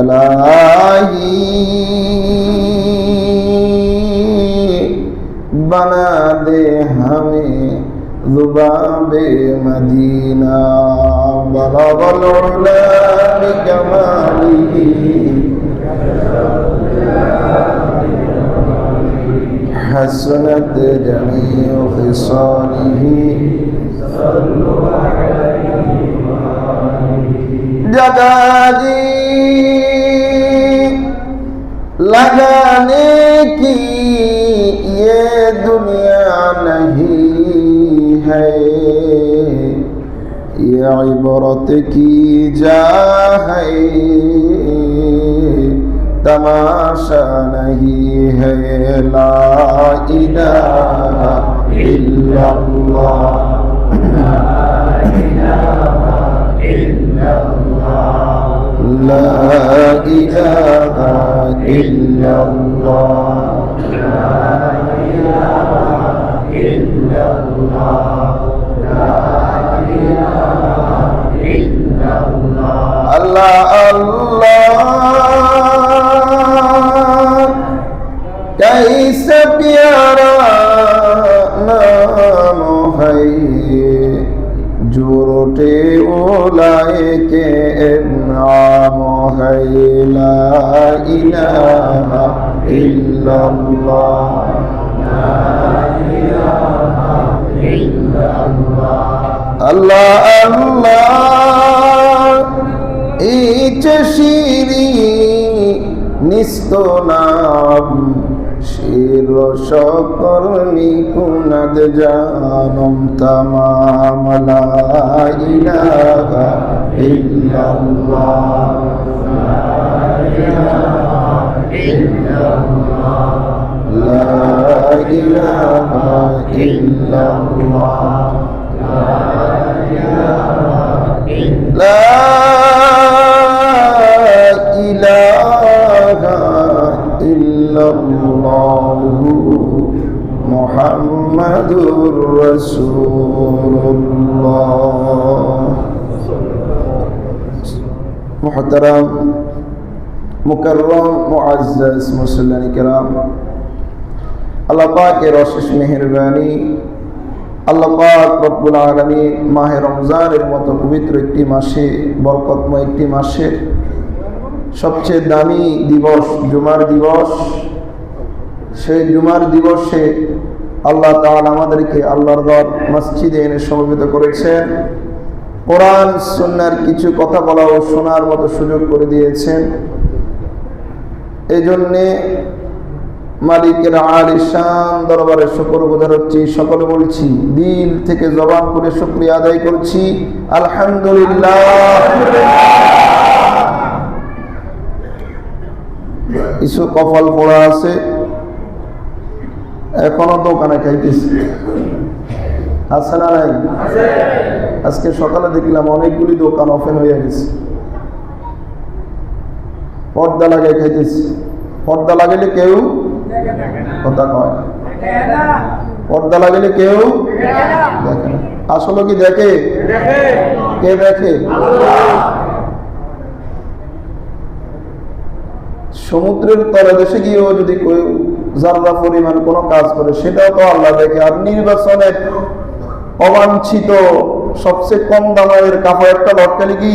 इलाही बना दे हमें ज़ुबाबे मदीना बलगल उला बिकमालिही हसनत जमीउ खिसालिही जगा जी लगाने की ये दुनिया नहीं है, ये इबरत की जा है, तमाशा नहीं है। ला इलाहा इल्लल्लाह ला इलाहा इल्लल्लाह अल्लाह अल्लाह कैसे प्यारा नाम है, जो रोटे ओलाए के नाम है। ला इलाहा इल्लल्लाह अल्लाह अल्लाह इच शिरी निस्तो नाम শির সকর নিকুনাদ জানম তামাম লা ইলাহা ইল্লাল্লাহ লা ইলাহা ইল্লাল্লাহ লা ইলাহা ইল্লাল্লাহু মুহাম্মাদুর রাসূলুল্লাহ। মুহতারাম মুকাররম মুআজ্জাজ মুসল্লিন কিরাম, আল্লাহ পাকের অশেষ মেহেরবানি, আল্লাহ পাক রব্বুল আলামিন মাহে রমজানের মতো পবিত্র একটি মাসে, বরকতময় একটি মাসে সবচেয়ে দামি দিবস জুমার দিবস, সেই জুমার দিবসে আল্লাহ তাআলা আমাদেরকে আল্লাহর ঘর মসজিদে এনে সমবেত করেছেন। কোরআন সুন্নাহর কিছু কথা বলা ও শোনার মতো সুযোগ করে দিয়েছেন। এই জন্যে মালিকের আলিশান দরবারে শুকরগুজার হচ্ছি। সকলে বলছি, দিল থেকে জবান করে শুকরিয়া আদায় করছি, আলহামদুলিল্লাহ। কিছু কপাল পোড়া আছে, এখনো দোকানে খাইতেছে, আছে না নাই? আজকে সকালে দেখলাম অনেকগুলি দোকান ওপেন হয়ে গেছে, পর্দা লাগাই খাইতেছে। পর্দা লাগাইলে কেউ কথা কয় না, পর্দা লাগাইলে কেউ দেখে না। আসলে কি দেখে? কে দেখে? সমুদ্রের তলদেশে গিয়েও যদি কেউ যারা পরিমাণ কোনো কাজ করে সেটাও তো আল্লাহ দেখে। আর নির্বাচনের অবাঞ্ছিত সবচেয়ে কম দামের কাপড় একটা লটকালি কি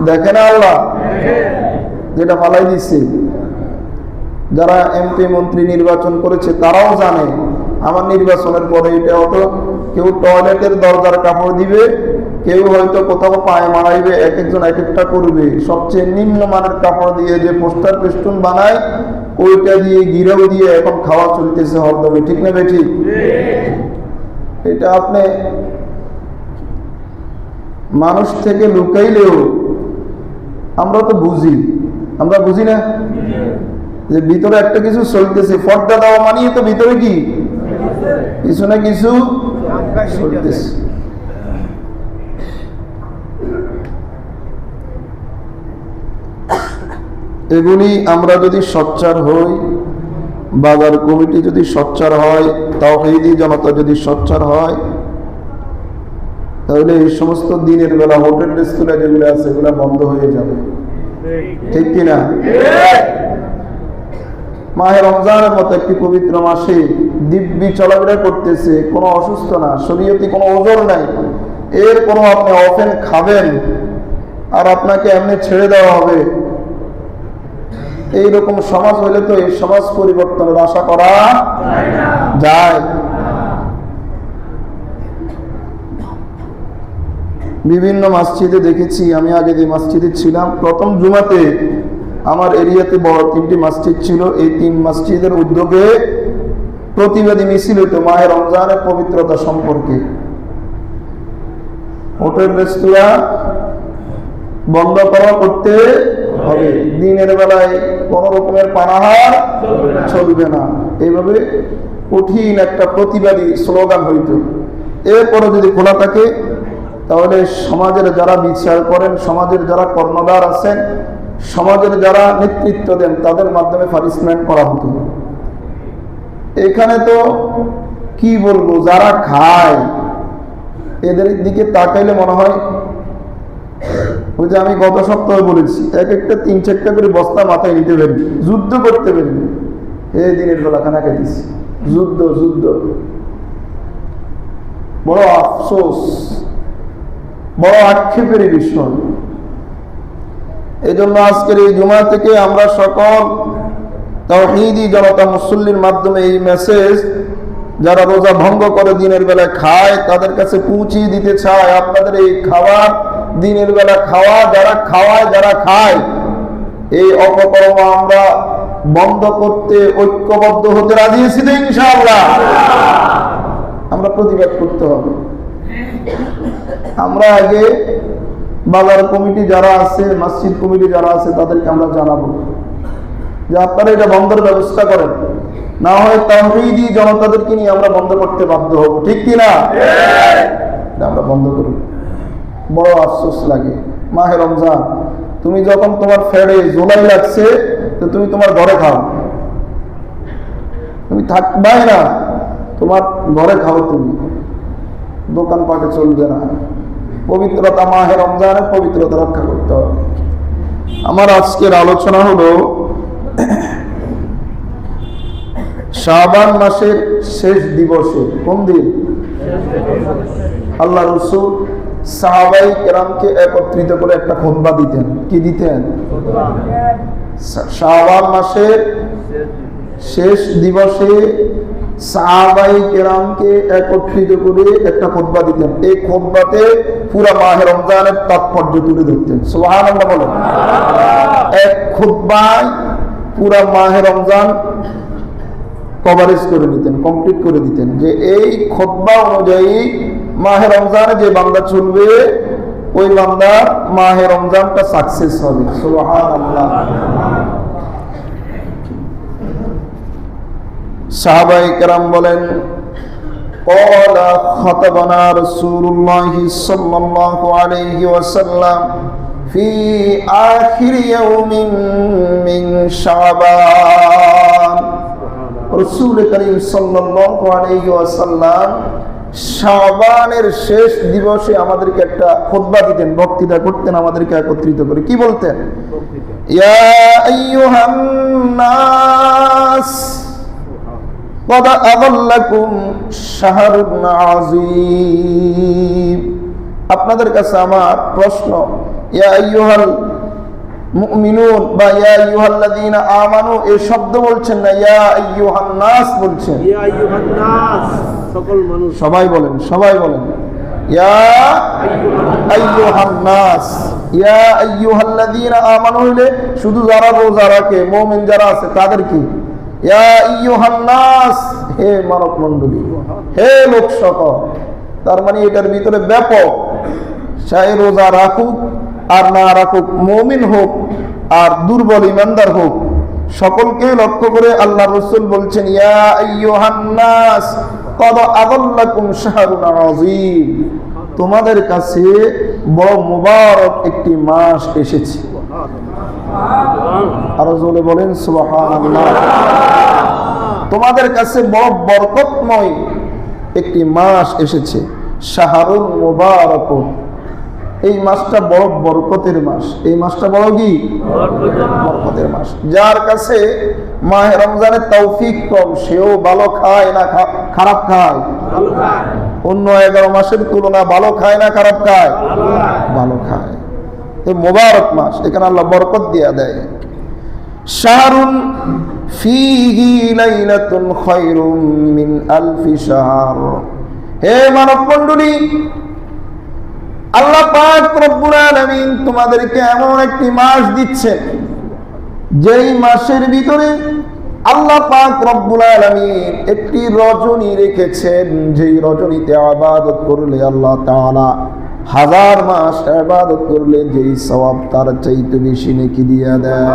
দেখে না আল্লাহ? যেটা ফালাই দিচ্ছে, যারা এমপি মন্ত্রী নির্বাচন করেছে তারাও জানে আমার নির্বাচনের পরে এটা হতো কেউ টয়লেটের দরজার কাপড় দিবে, কেউ হয়তো কোথাও পায়ে মারাইবে, এক একজন এক একটা করবে। সবচেয়ে নিম্নমানের কাপড় দিয়ে যে পোস্টার পেস্টুন বানায় ওইটা দিয়ে গিরাও দিয়ে এখন খাওয়া চলতেছে হরদমে, ঠিক না বেঠি? এটা আপনি মানুষ থেকে লুকাইলেও আমরা তো বুঝি, আমরা বুঝি না যে ভিতরে একটা কিছু চলতেছে। পর্দা দেওয়া মানিয়ে তো ভিতরে কি কিছু না কিছু চলতেছে। এগুলি আমরা যদি সোচ্চার হই, বাজার কমিটি যদি সোচ্চার হয়, তাওহীদি জনতা যদি সোচ্চার হয়, তাহলে এই সমস্ত দিনের বেলা হোটেল রেস্তোরাঁ যেগুলো আছে এগুলো বন্ধ হয়ে যাবে, ঠিক কিনা? মাহে রমজানের মতো একটি পবিত্র মাসে দিব্যি চলাফেরা করতেছে, কোনো অসুস্থ না, শরীয়তে কোনো ওজর নাই, এর কোনো আপনি অফেন খাবেন আর আপনাকে এমনি ছেড়ে দেওয়া হবে, এইরকম সমাজ হলে তো এই সমাজ পরিবর্তনের আশা করা যায়। বিভিন্ন মসজিদে দেখেছি, আমি আগে যে মসজিদে ছিলাম প্রথম জুমাতে আমার এরিয়াতে বড় 3টি মসজিদ ছিল, এই 3 মসজিদের উদ্যোগে প্রতিবাদী মিছিল হতো মাহে রমজানের পবিত্রতা সম্পর্কে। হোটেল রেস্তোরাঁ বন্ধ করতে হবে, দিনের বেলায় কোন রকমের পানাহার চলবে না, এইভাবে কঠিন একটা প্রতিবাদী স্লোগান হইত। এরপরে যদি খোলা থাকে তাহলে সমাজের যারা বিচার করেন, সমাজের যারা কর্ণধার আছেন, সমাজের যারা নেতৃত্ব দেন তাদের মাধ্যমে পানিশমেন্ট করা হতো। এখানে তো কি বলবো, যারা খায় এদের দিকে তাকাইলে মনে হয় ওই যে আমি গত সপ্তাহে বলেছি, এক একটা 3-4টা করে বস্তা মাথায় নিতে পারবি, যুদ্ধ করতে পারবি, এই দিনের বেলা খানা খাইতেছি, যুদ্ধ যুদ্ধ, বড় আফসোস, বড় আক্ষেপের বিষয়। এই জন্য আজকের এই জুমা থেকে আমরা সকল তাওহীদি জনতা মুসল্লির মাধ্যমে এই মেসেজ যারা রোজা ভঙ্গ করে দিনের বেলা খায় তাদের কাছে পৌঁছিয়ে দিতে চায়, আপনাদের এই খাবার দিনের বেলা খাওয়া, যারা খায় এই অপকর্ম আমরা বন্ধ করতে ঐক্যবদ্ধ হতে রাজি আছি তো ইনশাআল্লাহ। আমরা প্রতিবাদ করতে হবে। আমরা আগে বাজার কমিটি যারা আছে, মসজিদ কমিটি যারা আছে তাদেরকে আমরা জানাবো যে আপনারা এটা বন্ধের ব্যবস্থা করেন, না হয় তাওহীদি জনতাদেরকে নিয়ে আমরা বন্ধ করতে বাধ্য হব, ঠিক কিনা? আমরা বন্ধ করব। বড় আফসোস লাগে, মাহে রমজান তুমি যখন তোমার ফেড়ে জোলাই লাগছে তো তুমি তোমার ঘরে খাও, তুমি থাকবাই না, তোমার ঘরে খাও, তুমি দোকানপাটে চলবে না। পবিত্রতা, মাহে রমজানের পবিত্রতা রক্ষা করতে হবে। আমার আজকের আলোচনা হলো শাবান মাসের শেষ দিবসে, কোন দিন? আল্লাহ রাসূল সাহাবায়ে কেরামকে একত্রিত করে একটা খুতবা দিতেন। কি দিতেন? শাবান মাসের শেষ দিবসে সাহাবায়ে কেরামকে একত্রিত করে একটা খুতবা দিতেন। এই খুতবাতে পুরো মাহে রমজানের তাৎপর্য তুলে ধরতেন। সুবহানাল্লাহ বলেন। এক খুতবায় পুরো মাহে রমজান কভারেজ করে দিতেন, কমপ্লিট করে দিতেন, যে এই খুতবা অনুযায়ী মাহে রমজানে যে বান্দা চলবে ওই বান্দার মাহে রমজানটা সাকসেস হবে। সুবহানাল্লাহ। সাহাবায়ে কেরাম বলেন, ক্বালা খাতাবানা রাসূলুল্লাহি সাল্লাল্লাহু আলাইহি ওয়াসাল্লাম ফি আখির ইয়াউমিন মিন শাবান। রাসূল করিম সাল্লাল্লাহু আলাইহি ওয়াসাল্লাম শাবানের শেষ দিবসে আমাদেরকে একটা খুতবা দিতেন, বক্তৃতা করতেন, আমাদেরকে একত্রিত করে। কি বলতেন? ইয়া আইয়ুহান নাস قد أضلكم شهر عظيم। আপনাদের কাছে আমার প্রশ্ন, ইয়া আইয়ুহাল মুমিনুন বা ইয়া আইয়ুহাল্লাযীনা আমানু এই শব্দ বলছেন না, ইয়া আইয়ুহান নাস বলছেন। ইয়া আইয়ুহান নাস, সকল মানুষ। সবাই বলেন, সবাই বলেন, ইয়া আইয়ুহান নাস। ইয়া আইয়ুহাল্লাযীনা আমানু হলে শুধু যারা রোজা রাখে, মুমিন যারা আছে তাদের কি? ইয়া আইয়ুহান নাস, হে মানব মণ্ডলী, হে লোক সকল। তার মানে এটার ভিতরে ব্যাপক, সে রোজা রাখুক আর না রাখুক, মুমিন হোক আর দুর্বল ইমানদার হোক, সকলকে লক্ষ্য করে আল্লাহ রাসূল বলছেন, ইয়া আইয়ুহান নাস ক্বাদ আযাল্লাকুম শাহরুন আযীম। তোমাদের কাছে বড় মুবারক একটি মাস এসেছে। আরো জোরে বলেন সুবহানাল্লাহ। তোমাদের কাছে বড় বরকতময় একটি মাস এসেছে। শাহরুল মুবারাকুন, এই মাসটা বড় বরকতের মাস। এই মাসটা বড় কি বরকতের মাস। যার কাছে মাহে রমজানের তৌফিক কম, সেও ভালো খায় না খারাপ খায়? অন্য 11 মাসের তুলনা ভালো খায় না খারাপ খায়? ভালো খায়। এই মুবারক মাস, এখানে আল্লাহ বরকত দিয়া দেয়। শাহরুন ফীহি লাইলাতুন খায়রুম মিন আলফি শাহর। হে মানব মণ্ডলী, আল্লাহ পাক রব্বুল আলামিন তোমাদেরকে এমন একটি মাস দিচ্ছেন, যেই মাসের ভিতরে আল্লাহ পাক রব্বুল আলামিন একটি রজনী রেখেছেন, যেই রজনীতে ইবাদত করলে আল্লাহ তাআলা 1000 মাস ইবাদত করলে যেই সওয়াব তার চাইতে বেশি নেকি দিয়া দেয়।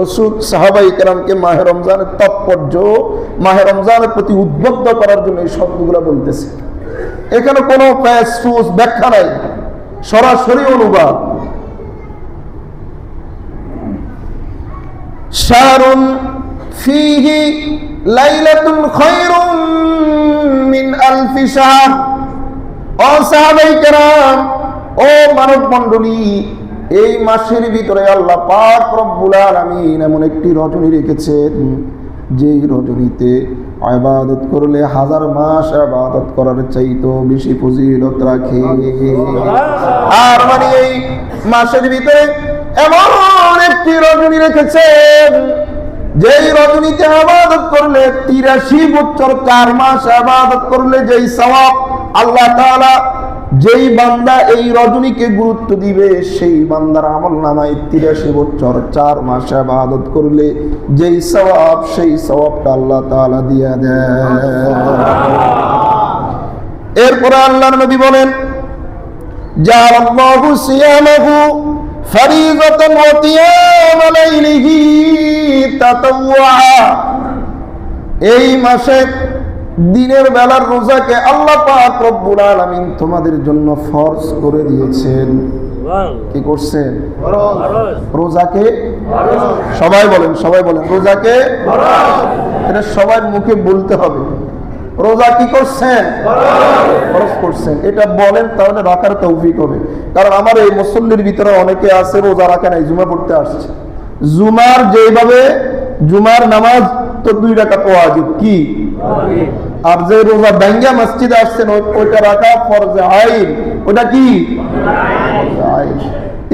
রাসূল সাহাবায়ে কেরামকে মাহে রমজানের তাৎপর্য, মাহে রমজানের প্রতি উদ্বুদ্ধ করার জন্য এই শব্দগুলো বলতেছে। এখানে কোনো প্যাসফুস ব্যাখ্যা নাই, সরাসরি অনুবাদ। শাহরুন ফীহি লাইলাতুন খায়রুম মিন আলফি শাহর। ও সাহাবায়ে কেরাম, ও মানব মণ্ডলী, এই মাসের ভিতরে আল্লাহ পাক রব্বুল আলামিন এমন একটি রজনী রেখেছেন, যেই রজনীতে ইবাদত করলে 1000 মাস ইবাদত করার চাইতেও বেশি ফজিলত রাখে। আর মানে এই মাসের ভিতরে এমন একটি রজনী রেখেছেন, যেই রজনীতে ইবাদত করলে 83 বছর 4 মাস ইবাদত করলে যেই সওয়াব আল্লাহ তাআলা, যেই বান্দা এই রজনীকে গুরুত্ব দিবে, সেই বান্দার আমলনামায় 83 বছর 4 মাস ইবাদত করলে যেই সওয়াব, সেই সওয়াবটা আল্লাহ তাআলা দিয়া দেয়। এরপরে আল্লাহর নবী বলেন, জাআলাল্লাহু সিয়ামাহু ফরিযাতান ওয়া কিয়ামা লাইলিহি তাতাওয়া। এই মাসে দিনের বেলার রোজাকে আল্লাহ পাক রব্বুল আলামিন তোমাদের জন্য ফরজ করে দিয়েছেন। কি করছেন? রোজাকে সবাই বলেন, সবাই বলেন রোজাকে এটা সবার মুখে বলতে হবে। রোজা কি করছেন? ফরজ করছেন। এটা বলেন, তাহলে রাখার তৌফিক হবে। কারণ আমার এই মুসল্লির ভিতরে অনেকে আছে রোজা রাখে নাই, জুমা পড়তে আসছে। জুমার যেভাবে জুমার নামাজ তো 2 রাকাত ওয়াজিব, কি? আর যে রোজা ভাঙ্গা মসজিদে আসছেন ওইটা রাখা ফরজ আইন। ওটা কি?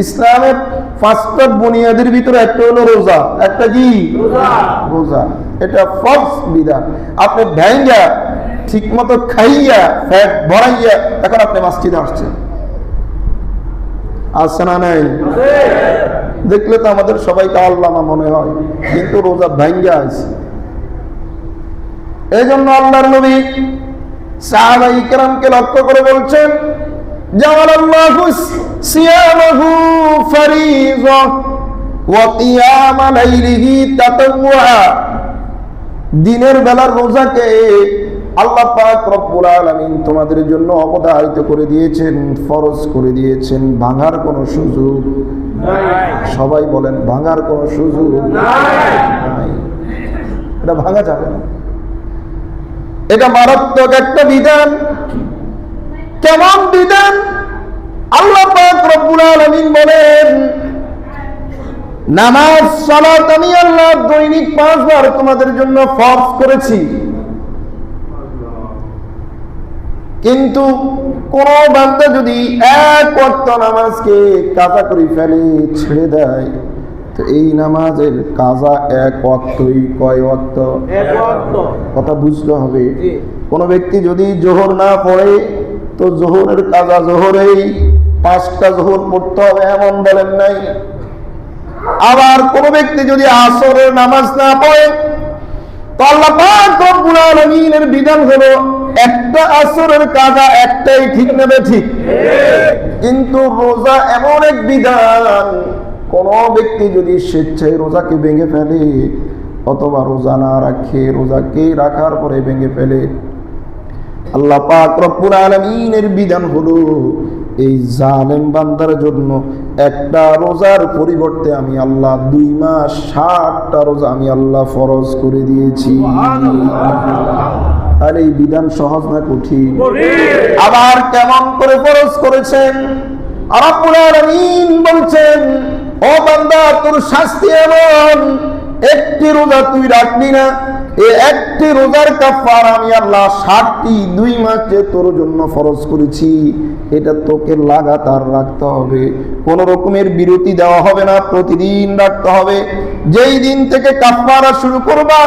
ইসলামের 5টা বুনিয়াদের ভিতরে একটা হলো রোজা। একটা কি? রোজা। এটা ফরজ বিধান। আপনি ভাঙ্গা ঠিক মতো খাইয়া ফ্যাট ভরাইয়া এখন আপনি মসজিদে আসছেন, আসছে না? নাই? দেখলে তো আমাদের সবাইকে আল্লামা মনে হয়, কিন্তু রোজা ভাঙ্গা আছে। এই জন্য আল্লাহর নবী সাহাবায়ে কেরামকে লক্ষ্য করে বলছেন, জাআলাল্লাহু সিয়ামাহু ফরিযা ওয়া কিয়ামা লাইলিহি তাতাওয়া। দিনের বেলার রোজাকে আল্লাহ পাক রব্বুল আলামিন তোমাদের জন্য অবধারিত করে দিয়েছেন, ফরজ করে দিয়েছেন। ভাঙার কোনো সুযোগ নাই। সবাই বলেন, ভাঙার কোনো সুযোগ নাই। এটা ভাঙা যাবে না। এটা মারাত্মক একটা বিধান। কেমন বিধান? আল্লাহ পাক রব্বুল আলামিন বলেন, নামাজ সালাত আমি আল্লাহ দৈনিক 5 বার তোমাদের জন্য ফরজ করেছি। কিন্তু কোন বান্দা যদি 1 ওয়াক্ত নামাজকে কাজা করে ফেলে, ছেড়ে দেয়, তো এই নামাজের কাজা 1 ওয়াক্তই। কয় ওয়াক্ত? 1 ওয়াক্ত। কথা বুঝতে হবে। কোন ব্যক্তি যদি জোহর না পড়ে, তো জোহরের কাজা জোহরেই, 5টা জোহর পড়তে হবে এমন বলেন নাই। আবার কোন ব্যক্তি যদি আসরের নামাজ না পড়ে, তো আল্লাহ পাক রব্বুল আলামিনের বিধান হলো একটা আসরের কাজা একটাই, ঠিক না ঠিক? কিন্তু রোজা এমন এক বিধান, কোন ব্যক্তি যদি স্বেচ্ছায় রোজাকে ভেঙে ফেলে, অথবা রোজা না রাখে, রোজাকে রাখার পরে ভেঙে ফেলে, আল্লাহ পাক রব্বুল আলামিনের বিধান হলো এই জালেম বান্দার জন্য একটা রোজার পরিবর্তে আমি আল্লাহ 2 মাস 60টা রোজা আমি আল্লাহ ফরজ করে দিয়েছি। আর এই বিধান সহজ না কঠিন? আবার কেমন করে ফরজ করেছেন? রব্বুল আলামিন বলছেন, ও বান্দা, তোর শাস্তি এমন, একটি রোজা তুই রাখবি না, এই একটি রোজার কাফারা আমি আল্লাহ 60টি 2 মাসে তোর জন্য ফরজ করেছি। এটা তোকে লাগাতার রাখতে হবে, কোন রকমের বিরতি দেওয়া হবে না, প্রতিদিন রাখতে হবে। যেই দিন থেকে কাফারা শুরু করবা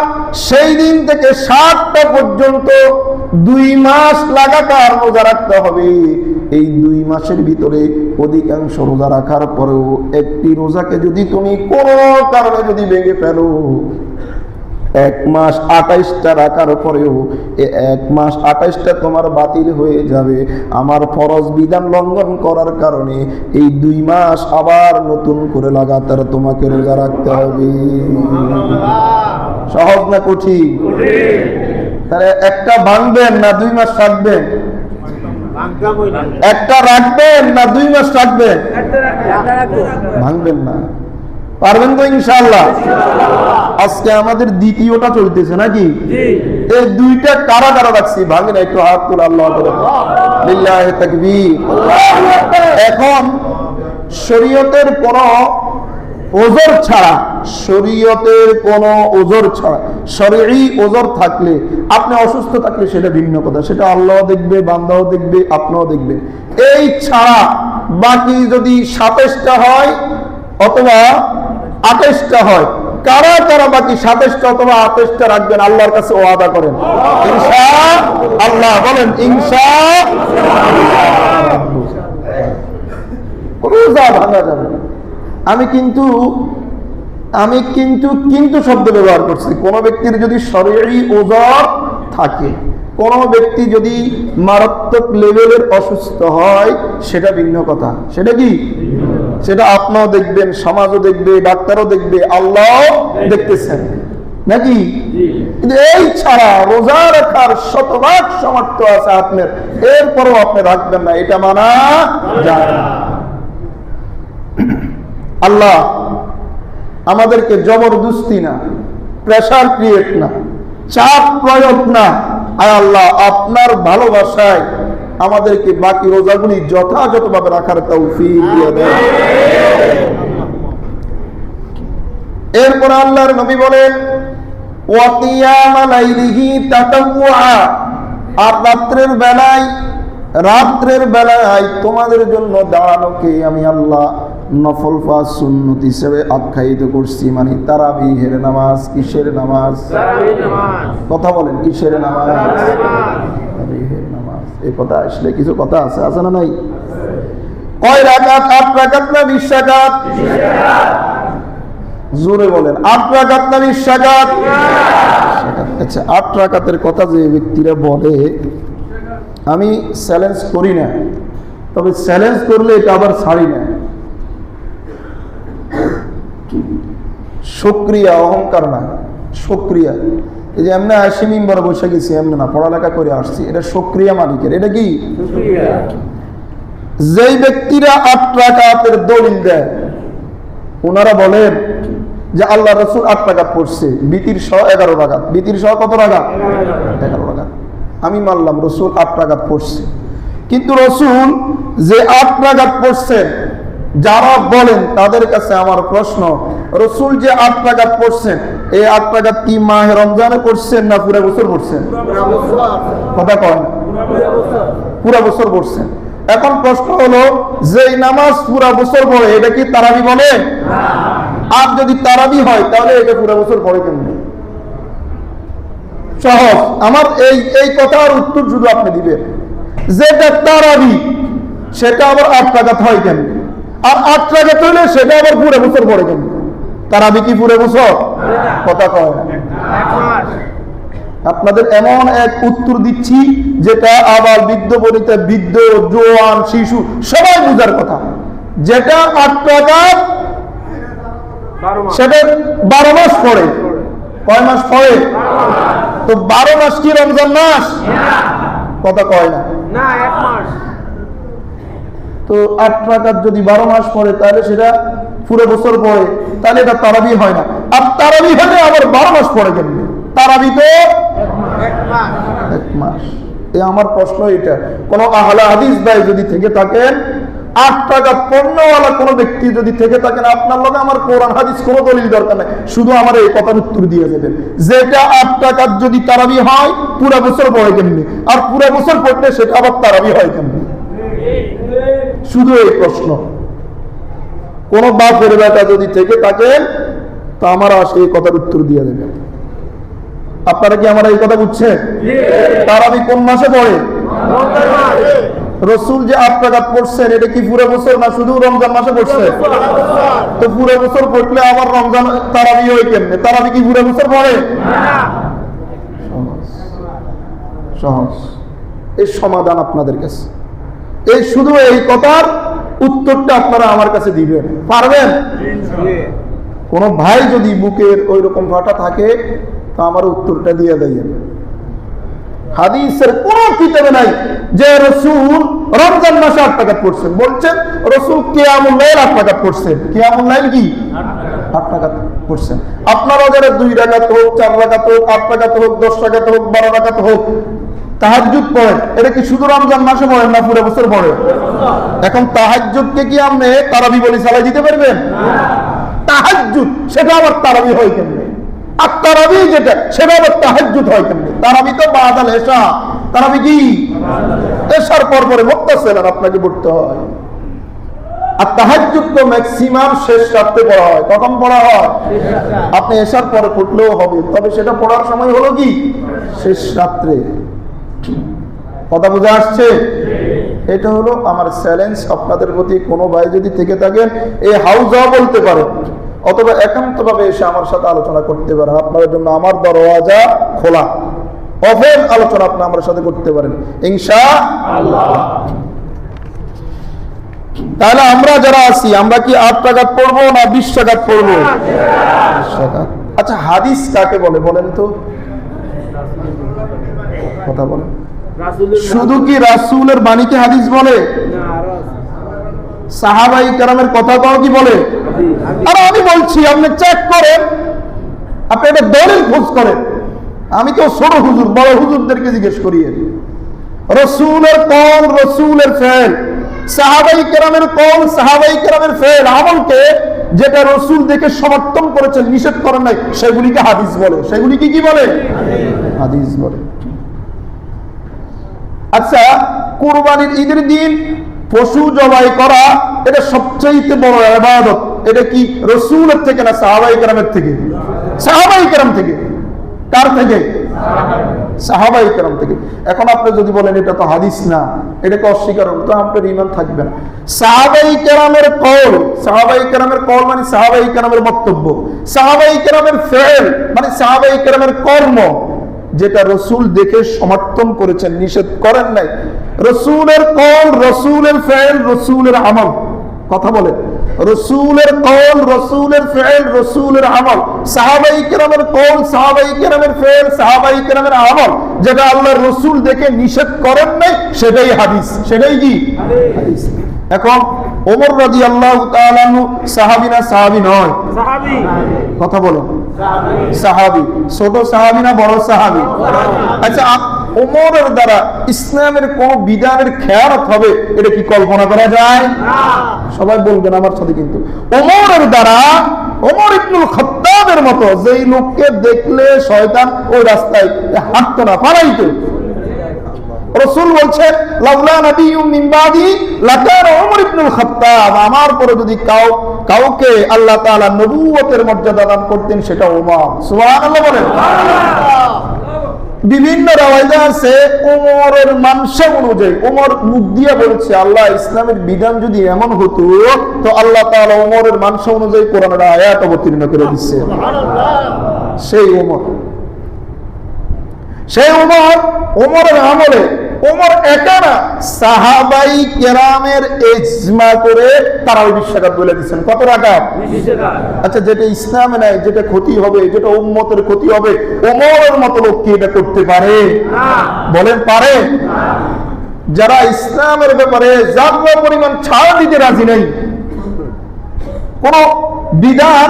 সেই দিন থেকে 60টা পর্যন্ত 2 মাস লাগাতার রোজা রাখতে হবে। এই 2 মাসের ভিতরে অধিকাংশ রোজা রাখার পরেও একটি রোজাকে যদি তুমি কোনো কারণে যদি ভেঙে ফেলো, 1 মাস 28টা রাখার পরেও 1 মাস 28টা তোমার বাতিল হয়ে যাবে। আমার ফরজ বিধান লঙ্ঘন করার কারণে এই 2 মাস আবার নতুন করে লাগাতার তোমাকে রোজা রাখতে হবে। সহজ না কঠিন? তাহলে একটা ভাঙবেন না 2 মাস রাখবেন? একটা রাখবেন না 2 মাস রাখবেন? ভাঙবেন না, পারবেন তো ইনশাআল্লাহ? আজকে আমাদের দ্বিতীয়টা চলতেছে নাকি? এই 2টা কারা কারা রাখছি? ভাঙে না, একটু হাত তুলে আল্লাহু আকবার, লিল্লাহি তাকবীর। এখন শরীয়তের কোন ওজর ছাড়া, শরীয়তের কোন ওজর ছাড়া, শরঈ ওজর থাকলে, আপনি অসুস্থ থাকলে সেটা ভিন্ন কথা, সেটা আল্লাহ দেখবে, বান্দাও দেখবে, আপনিও দেখবে। এই ছাড়া বাকি যদি 27টা হয় অথবা 28টা হয়, কারা কারা বাকি 27টা অথবা 28টা রাখবেন? আল্লাহর কাছে ওয়াদা করেন ইনশাআল্লাহ, বলেন ইনশাআল্লাহ। রোজা ভাঙা যাবে না। আমি কিন্তু শব্দ ব্যবহার করছি। কোন ব্যক্তির যদি শরঈ ওজর থাকে, কোন ব্যক্তি যদি মারাত্মক লেভেলের অসুস্থ হয়, সেটা ভিন্ন কথা। সেটা কি? সেটা আপনিও দেখবেন, সমাজও দেখবে, ডাক্তারও দেখবে, আল্লাহ দেখতেছেন নাকি? কিন্তু এই ছাড়া রোজা রাখার শতভাগ সামর্থ্য আছে আপনার, এরপরও আপনি রাখবেন না, এটা মানা যায় না। আল্লাহ আমাদেরকে জবরদস্তি না, প্রেশার ক্রিয়েট না, চাপ প্রয়োগ না, আয় আল্লাহ আপনার ভালোবাসায় আমাদেরকে বাকি রোজাগুলি যথাযথভাবে রাখার তৌফিক দিয়ে দেন। এরপর আল্লাহর নবী বলেন, ওয়া কিয়ামা লাইলিহি তাতাওয়া, আর রাত্রের বেলায় তোমাদের জন্য দাঁড়ানোকে আমি আল্লাহ নফল ফাজ সুন্নত হিসেবে আখ্যায়িত করছি। মানে তারাবিহের নামাজ। কিসের নামাজ? কথা বলেন, কিসের নামাজ? তারাবিহের নামাজ। এই কথা আসলে কিছু কথা আছে না নাই? কয় রাকাত? 8 রাকাত না 20 রাকাত? জোরে বলেন, 8 রাকাত না 20 রাকাত? আচ্ছা, 8 রাকাতের কথা যে ব্যক্তিরা বলে, আমি চ্যালেঞ্জ করি না, তবে চ্যালেঞ্জ করলে এটা আবার ছাড়ি না। শুকরিয়া, অহংকার না, শুকরিয়া। এই যে এমনি আসি মিম্বর বসে গেছি, এমনি না, পড়ালেখা করে আসছি, এটা শুকরিয়া মালিকের। এটা কি? যেই ব্যক্তিরা 8 রাকাতের দলিল দেয়, ওনারা বলেন যে আল্লাহ রাসূল 8 রাকাত পড়ছে, বিতির সহ 11 রাকাত। বিতির সহ কত রাকাত? 11 রাকাত। আমি মানলাম রাসূল 8 রাকাত পড়ছে, কিন্তু রাসূল যে 8 রাকাত পড়ছেন, যারা বলেন তাদের কাছে আমার প্রশ্ন, রাসূল যে 8 রাকাত পড়ছেন, এই 8 রাকাত কি মাহে রমজানে পড়ছেন না পুরো বছর পড়ছেন? কথা কয় না, পুরো বছর পড়ছেন। এখন প্রশ্ন হলো, যে নামাজ পুরো বছর পড়ে এটা কি তারাবি বলে? আর যদি তারাবি হয় তাহলে এটা পুরো বছর পড়ে কেমন? সহজ, আমার এই কথার উত্তর শুধু আপনি দিবেন। যেটা তারাবি সেটা আবার 8 রাকাত হয় কেন? আর 8 রাকাত হইলে সেটা আবার পুরো বছর পড়ে কেন? তারাবি কি পুরো বছর? কথা কয় না। আপনাদের এমন এক উত্তর দিচ্ছি যেটা আবার বৃদ্ধ বনিতা, বৃদ্ধ, জোয়ান, শিশু সবাই বুঝার কথা। যেটা 8 রাকাত সেটা 12 মাস পড়ে। কয় মাস পড়ে? তো 12 মাস কি রমজান মাস? কথা কয় না। 1 মাস। তো 8 রাকাত যদি 12 মাস পড়ে তাহলে সেটা পুরো বছর পড়ে, তাহলে এটা তারাবি হয় না। আর তারাবি হলে আবার 12 মাস পড়ে কেন? তারাবি তো 1 মাস। আমার প্রশ্ন এটা, কোন আহলে হাদিস ভাই যদি থেকে থাকেন, 8 টাকা পণ্যওয়ালা কোন ব্যক্তি যদি থেকে থাকেন, আপনার লগে আমার কোরআন হাদিস কোনো দলিল দরকার নাই, শুধু আমার এই কথার উত্তর দিয়ে যাবেন, যেটা 8 টাকার যদি তারাবি হয় পুরো বছর পড়ে কেমনি, আর পুরো বছর পড়লে সেটা আবার তারাবি হয় কেমনি? শুধু এই প্রশ্ন। কোন বাপের বেটা যদি থেকে থাকেন তো আমার সেই কথার উত্তর দিয়ে দেবেন। আপনারা কি আমার এই কথা বুঝছেন? তারাবি কোন মাসে পড়ে? রসুল যে 8 রাকাত পড়ছেন, এটা কি পুরো বছর না শুধু রমজান মাসে পড়ছে? তো পুরো বছর পড়লে আবার রমজান তারাবি হয় কেমনে? তারাবি কি পুরো বছর পড়ে? সহজ। এই সমাধান আপনাদের কাছে, এই শুধু এই কথার উত্তরটা আপনারা আমার কাছে দিবেন, পারবেন? কোন ভাই যদি বুকের ওই রকম ফাটা থাকে তো আমার উত্তরটা দিয়ে দেন। হাদিসের কোন কিতাবে নাই যে রাসূল রমজান মাসে 8 রাকাত পড়ছেন। বলছেন রাসূল কিয়ামুল লাইল 8 রাকাত পড়ছেন। কিয়ামুল লাইল কি 8 রাকাত পড়ছেন। আপনারা যারা 2 রাকাত হোক, 4 রাকাত হোক, 8 রাকাত হোক, 10 রাকাত হোক, 12 রাকাত হোক তাহাজ্জুদ পড়েন, এটা কি শুধু রমজান মাসে পড়েন না পুরো বছর পড়েন? এখন তাহাজ্জুদকে কি আপনি তারাবি বলে চালাই দিতে পারবেন? তাহাজ্জুদ সেটা আবার তারাবি হয় কেমনে? আর তারাবি যেটা সেটা আবার তাহাজ্জুদ হয় কেমনে? তারাবি তো বাদাল এশা, তারাবি কি এশার পর পরে মুত্তাসিল আপনাকে পড়তে হয়। আর তাহাজ্জুদ তো ম্যাক্সিমাম শেষ রাতে পড়া হয়। কখন পড়া হয়? আপনি এশার পরে পড়লেও হবে, তবে সেটা পড়ার সময় হলো কি শেষ রাত্রে। কথা বুঝে আসছে? এটা হলো আমার চ্যালেঞ্জ আপনাদের প্রতি। কোনো ভাই যদি থেকে থাকেন এই হাউজা বলতে পারেন, অথবা একান্তভাবে এসে আমার সাথে আলোচনা করতে পারেন। আপনাদের জন্য আমার দরওয়াজা খোলা, ওপেন আলোচনা আপনি আমার সাথে করতে পারেন ইনশাআল্লাহ। তাহলে আমরা যারা আছি, আমরা কি 8 রাকাত পড়বো না 20 রাকাত পড়বো? আচ্ছা, হাদিস কাকে বলে বলেন তো? কথা বলেন। শুধু কি রাসূলের বাণীকে হাদিস বলে? সাহাবাই কেরামের কথাটাও কি বলে? আর আমি বলছি, আপনি চেক করেন, আপনি এটা দলিল খোঁজ করেন। আমি তো ছোট হুজুর, বড় হুজুরদেরকে জিজ্ঞেস করি। রাসূলের কওল, রাসূলের ফেল, সাহাবাই কেরামের কওল, সাহাবাই কেরামের ফেল, আমলকে যেটা রাসূল দেখে সমর্থন করেছেন, নিষেধ করেন নাই, সেগুলিকে হাদিস বলে। সেগুলিকে কি বলে? হাদিস বলে। আচ্ছা, কুরবানির ঈদের দিন পশু জবাই করা এটা সবচেয়ে বড় ইবাদত। এটা কি রাসূলের থেকে না সাহাবায়ে কেরামের থেকে? সাহাবায়ে কেরাম থেকে। কার থেকে? সাহাবায়ে কেরাম থেকে। এখন আপনি যদি বলেন এটা তো হাদিস না, এটাকে অস্বীকার করুন, তো আপনার ঈমান থাকবে না। সাহাবায়ে কেরামের কওল, সাহাবায়ে কেরামের কওল মানে সাহাবায়ে কেরামের বক্তব্য, সাহাবায়ে কেরামের ফেল মানে সাহাবায়ে কেরামের কর্ম, যেটা রাসূল দেখে সমর্থন করেছেন, নিষেধ করেন নাই। রাসূলের কওল, রাসূলের ফেল, রাসূলের আমল। কথা বলেন, রাসূলের কওল, রাসূলের ফেল, রাসূলের আমল। সাহাবায়ে কেরামের কওল, সাহাবায়ে কেরামের ফেল, সাহাবায়ে কেরামের আমল, যেটা আল্লাহর রাসূল দেখে নিষেধ করেন নাই, সেটাই হাদিস। সেটাই কি হাদিস। এখন ওমর রাদিয়াল্লাহু তাআলা আনহু সাহাবী না সাহাবী নয়? সাহাবী। কথা বলেন, সাহাবী। ছোট সাহাবী না বড় সাহাবী? আচ্ছা, ওমরের দ্বারা ইসলামের কোন বিধানের খেয়ানত হবে এটা কি কল্পনা করা যায়? না। সবাই বলবেন আমার সাথে, কিন্তু ওমরের দ্বারা, ওমর ইবনুল খাত্তাবের মতো যেই লোককে দেখলে শয়তান ওই রাস্তায় হাঁটতো না, পালাইতো। রাসূল বলছেন লাউলা নাবিয়্যুম মিন বাদি লাকানা ওমর ইবনুল খাত্তাব, আমার পরে যদি কাউকে আল্লাহ তাআলা নবুয়তের মর্যাদা দান করতেন সেটা ওমর। সুবহানাল্লাহ বলেন। বিভিন্ন রাওয়ায়ে আছে ওমরের মানসা অনুযায়ী, ওমর মুখ দিয়ে বলছে আল্লাহ ইসলামের বিধান যদি এমন হতো তো আল্লাহ তাআলা ওমরের মানসা অনুযায়ী কোরআনের আয়াত অবতীর্ণ করে দিচ্ছে। সেই ওমর, সেই ওমর, ওমরের আমলে ওমর একা না, সাহাবাই কেরামের ইজমা করে তারা ওই 20 রাকাত বলে দিচ্ছেন। কত রাকাত? 20 রাকাত। আচ্ছা, যেটা ইসলামে নাই, যেটা ক্ষতি হবে, যেটা উম্মতের ক্ষতি হবে, ওমরের মতো লোক কি এটা করতে পারে? না। বলেন পারে? না। যারা ইসলামের ব্যাপারে যারা পরিমাণ ছাড় দিতে রাজি নেই, কোন বিধান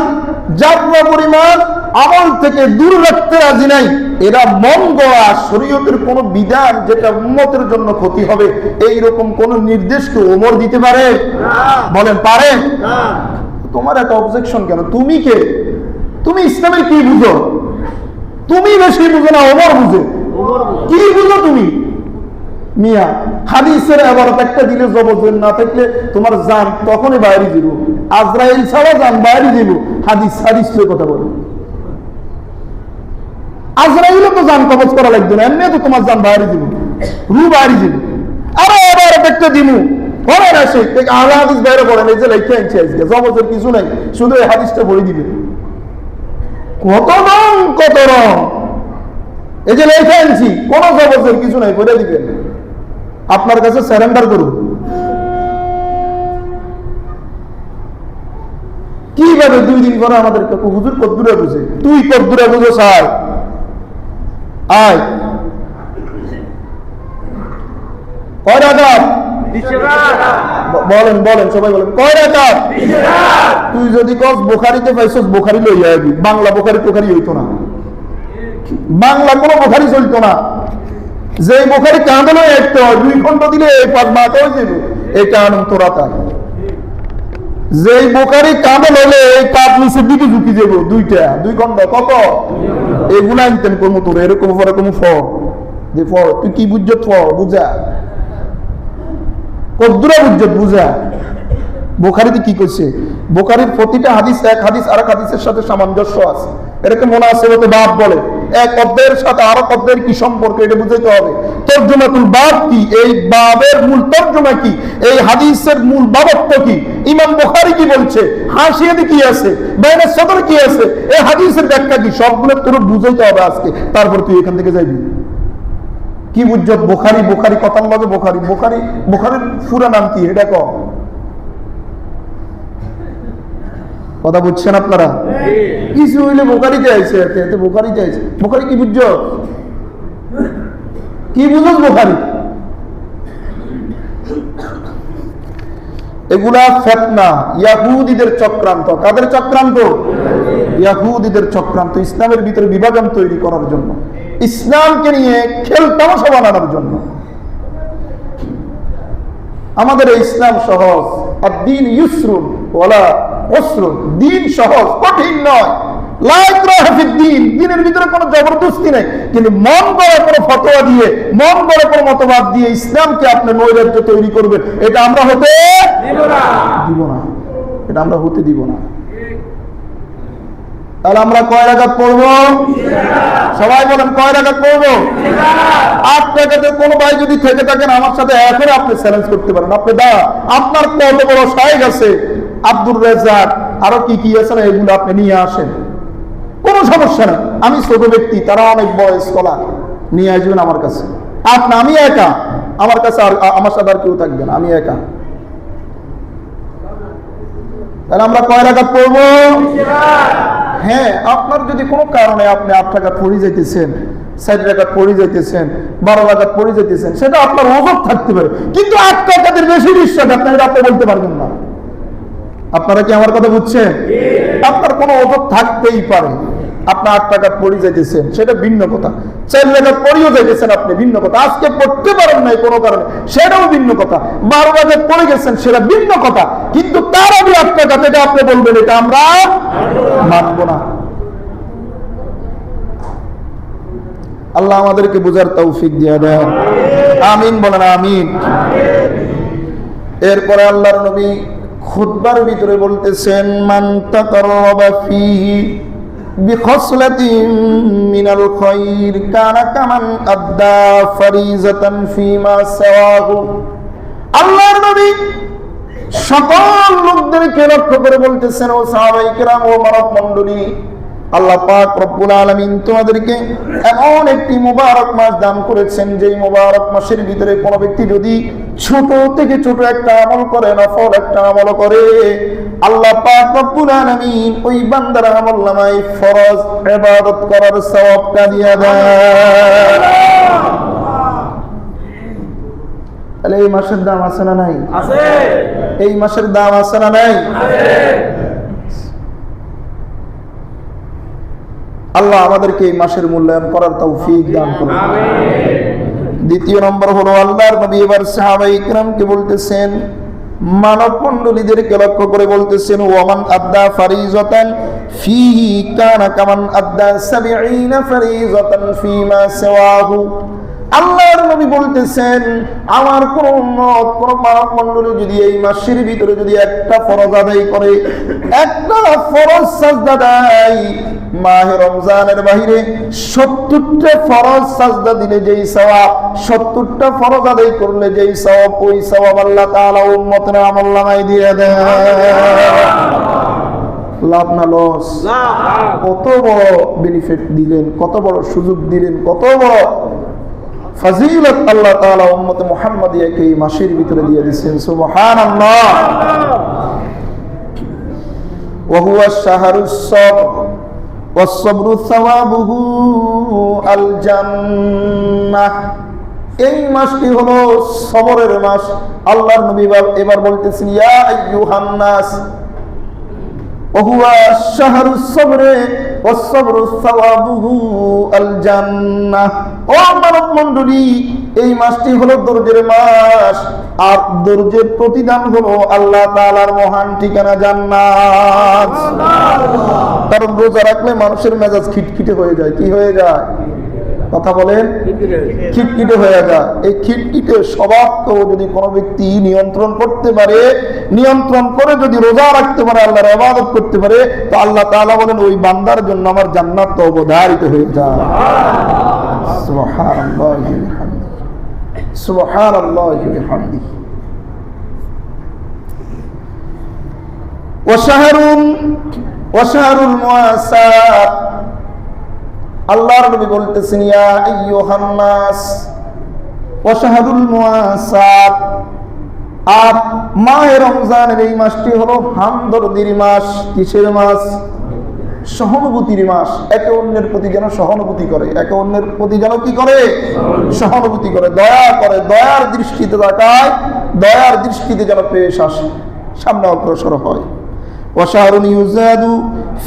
যারা পরিমাণ আমল থেকে দূর রাখতে রাজি নাই। এরা মন গড়া শরীয়তের কোন বিধান যেটা উম্মতের জন্য ক্ষতি হবে এইরকম কোন নির্দেশকে ওমর দিতে পারে? বলেন পারে? তোমার এত অবজেকশন কেন? তুমি কে? তুমি ইসলামের কি বুঝো? তুমি বেশি বুঝো না ওমর বুঝে? কি বুঝো তুমি? মিয়া হাদিসের এবারত একটা দিলে জবর না থাকলে তোমার জান তখনই বাইরে দিব। আজরাইল ছাড়া জান বাইরে দিব। হাদিস হাদিস কথা বলো। আজরাইলও তো জান কবজ করা লাগবে না, এমনি তো তোমার জান বাইরে দিব, রু বাইরে দিব। আরো এবারত একটা দিমু পরে আসে আলা হাদিস বাইরে পড়েন, এই যে লেখা আনছে আজকে জবজের কিছু নাই, শুধু এই হাদিসটা বলে দিবে। কত রং কত রং, এই যে লেখা আনছি কোন জবজের কিছু নাই, বলে দিবেন। আপনার কাছে সারেন্ডার করুন। কিভাবে 2 দিন পরে আমাদের হুজুর কদ্দুরে বুঝে? তুই কদ্দুরে বুঝো সাই আয় কয় রাকাত? বলেন বলেন সবাই বলেন কয় রাকাত? তুই যদি কস বুখারীতে পাইছস বুখারী লইয়া আইবি। বাংলা বুখারী টুখারী হইতো না, বাংলা কোনো বুখারী চলতো না। যে বুখারী কাঁদলো একটু 2 খন্ড দিলে এই পাঁচ মাথা হয়ে যাবে, এটা আনন্দ তোরা তাই। যে বুখারী কাঁদল হলে এই কাপ নিচের দিকে ঝুঁকি যাবো, 2 খন্ড কত? এগুলা আনতেন কোন তোর এরকম এরকম যে তুই কি বুঝত বুঝা কদ্দুরা বুঝত বুঝা। বুখারীতে কি করছে? বুখারীর প্রতিটা হাদিস এক হাদিস আরেক হাদিসের সাথে সামঞ্জস্য আছে। এটাকে মুনাসিবাতুল বাব বলে। এক অধ্যায়ের সাথে আরেক অধ্যায়ের কি সম্পর্ক এটা বুঝাইতে হবে। তরজমাতুল বাব কি, এই বাবের মূল তরজমা কি, এই হাদিসের মূল বাবত্ব কি, ইমাম বুখারী কি বলছে, হাসিয়াতে কি আছে, বাইরে সদর কি আছে, এই হাদিসের ব্যাখ্যা কি, সবগুলো তোর বুঝাইতে হবে আজকে। তারপর তুই এখান থেকে যাইবি। কি বুঝত? বুখারী বুখারী কথার লগে বুখারী বুখারী বুখারীর পুরা নাম কি এটা কও। কথা বুঝছেন আপনারা? কিছু হইলে বুখারীতে আইছে, এতে বুখারীতে আইছে। বুখারী কি বুঝছো? কি বুঝছ বুখারী? এগুলা ফিতনা, ইহুদীদের চক্রান্ত। কাদের চক্রান্ত? ইহুদীদের চক্রান্ত। ইসলামের ভিতরে বিভাজন তৈরি করার জন্য, ইসলামকে নিয়ে খেলতামশা বানানোর জন্য। আমাদের ইসলাম সহজ, আর দিন ইউসরুন ওয়ালা উসরুন। দিন সহজ, কঠিন নয়। লা ইকরাহা ফিদ-দীন, দিনের ভিতরে কোনো জবরদস্তি নাই। কিন্তু মন গড়া কোনো ফতোয়া দিয়ে, মন গড়া কোনো মতবাদ দিয়ে ইসলামকে আপনি নৈরাজ্য তৈরি করবেন, এটা আমরা হতে দিব না। এটা আমরা হতে দিব না। তাহলে আমরা কয় রাকাত পড়বো? সবাই বলেন কয় রাকাত পড়বো? 8 রাকাতে কোন ভাই যদি থেকে থাকেন আমার সাথে এখন আপনি চ্যালেঞ্জ করতে পারেন। আপনি দা আপনার কত বড় শায়েখ আছে, আব্দুর রাজ্জাক আরো কি কি আছে না, এগুলো আপনি নিয়ে আসেন, কোনো সমস্যা নেই। আমি ছোট ব্যক্তি, তারা অনেক বড় স্কলার, নিয়ে আসবেন আমার কাছে। আমি একা, আমার কাছে আর আমার সাথে আর কেউ থাকবে না, আমি একা। তাহলে আমরা কয় রাকাত পড়বো? হ্যাঁ, আপনার যদি কোনো কারণে আপনি 8 রাকাত পড়ে যাইতেছেন, 4 রাকাত পড়ে যাইতেছেন, 12 রাকাত পড়ে যাইতেছেন, সেটা আপনার ওযর থাকতে পারে, কিন্তু 8 রাকাতের বেশি বিশ্বাস আপনি বলতে পারবেন না। আপনারা কি আমার কথা বুঝছেন? আপনার কোনো ওযর থাকতেই পারে। আপনি 8 রাকাত পড়ে যাইতেছেন, সেটা ভিন্ন কথা। 4 রাকাত পড়েও যাইতেছেন আপনি, ভিন্ন কথা। আজকে পড়তে পারেন নাই কোনো কারণে, সেটাও ভিন্ন কথা। 12 রাকাত পড়ে গেছেন, সেটা ভিন্ন কথা। কিন্তু তার আগে 8 রাকাত, এটা আপনি বলবেন এটা আমরা মানব না। আল্লাহ আমাদেরকে বুঝার তৌফিক দিয়ে দেন, আমিন বলেন আমিন। এরপরে আল্লাহর নবী খুতবার ভিতরে বলতেছেন, মান তাকাররাবা ফীহি বিখসলাতিন মিনাল খায়র কানা কামান আদ্দা ফারিজাতান ফীমা সাওয়াহু। আল্লাহর নবী সকল লোকদেরকে লক্ষ্য করে বলতেছেন, ও সাহাবায়ে কেরাম, ও মানব মণ্ডলী, আল্লাহ পাক রব্বুল আলামিন তোমাদেরকে এমন একটি মুবারক মাস দান করেছেন, যেই মুবারক মাসের ভিতরে কোনো ব্যক্তি যদি ছোট থেকে ছোট একটা আমল করে, নফল একটা আমল করে, আল্লাহ পাক রব্বুল আলামিন ওই বান্দার আমলনামায় ফরজ ইবাদত করার সওয়াবটা দিয়ে দেন। তাহলে এই মাসের দাম আছে না নাই? আছে। এই মাসের দাম আছে না নাই? আছে। আল্লাহ আমাদেরকে এই মাসের মূল্যায়ন করার তৌফিক দান করুন। দ্বিতীয় নম্বর হলো আল্লাহর নবী এবার সাহাবায়ে ইকরামকে বলতেছেন, মানব মণ্ডলীদেরকে লক্ষ্য করে বলতেছেন, ওয়ামান আদ্দা ফারিজাতান ফিহি কানা কামান আদ্দা 70 ফারিজাতান ফিমা সিওয়াহু। আল্লাহর নবী বলতেছেন, আমার কোন উম্মত, কোন মানব মণ্ডলী যদি এই মাসের ভিতরে যদি একটা ফরজ আদায় করে, একটা ফরজ সাজদা দেয়, মাহে রমজানের বাহিরে 70টা ফরজ সাজদা দিলে যেই সওয়াব, 70টা ফরজ আদায় করলে যেই সওয়াব, ওই সওয়াব আল্লাহ তাআলা উম্মতের আমলনামায় দিয়ে দেন। লাভ না লস? কত বড় বেনিফিট দিলেন, কত বড় সুযোগ দিলেন, কত বড় ফজিলত আল্লাহ তাআলা উম্মত মুহাম্মাদিয়াকে এই মাসের ভিতরে দিয়ে দিয়েছেন। সুবহানাল্লাহ। ওয়া হুয়া শাহরুস সাবর ওয়াস সাবরু সাওয়াবুহু আল জান্নাহ। এই মাসটি হলো সবরের মাস। আল্লাহর নবী এবার বলতেছেন, ইয়া আইয়ুহান নাস ওয়া হুয়া শাহরুস সাবরে ওয়াস সাবরু সাওয়াবুহু আল জান্নাহ। ও মানব মণ্ডলী, এই মাসটি হলো ধৈর্যের মাস, আর ধৈর্যের প্রতিদান হলো আল্লাহ তাআলার মহান ঠিকানা জান্নাত। কারণ রোজা রাখলে মানুষের মেজাজ খিটখিটে হয়ে যায়। কি হয়ে যায়? কথা বলেন, খিটখিটে হয়ে যায়। এই খিটখিটে স্বভাবকে যদি কোনো ব্যক্তি নিয়ন্ত্রণ করতে পারে, নিয়ন্ত্রণ করে যদি রোজা রাখতে পারে, আল্লাহর ইবাদত করতে পারে, তো আল্লাহ তাআলা বলেন ওই বান্দার জন্য আমার জান্নাত তো অবধারিত হয়ে যায়। সুবহানাল্লাহি ওয়া বিহামদিহি, সুবহানাল্লাহি ওয়া বিহামদিহি। ওয়া শাহরুল মুআসাত। আল্লাহর নবী বলতেছেন, ইয়া আইয়ুহান নাস ওয়া শাহরুল মুআসাত। আর মাহে রমজানের এই মাসটি হলো হামদর্দির মাস। কিসের মাস? সহানুভূতির মাস। একে অন্যের প্রতি যেন সহানুভূতি করে, একে অন্যের প্রতি যেন কি করে? সহানুভূতি করে, দয়া করে, দয়ার দৃষ্টিতে তাকায়, দয়ার দৃষ্টিতে যেন পেশ আসে, সামনে অগ্রসর হয়। ওয়া শাহরুন ইউজাদু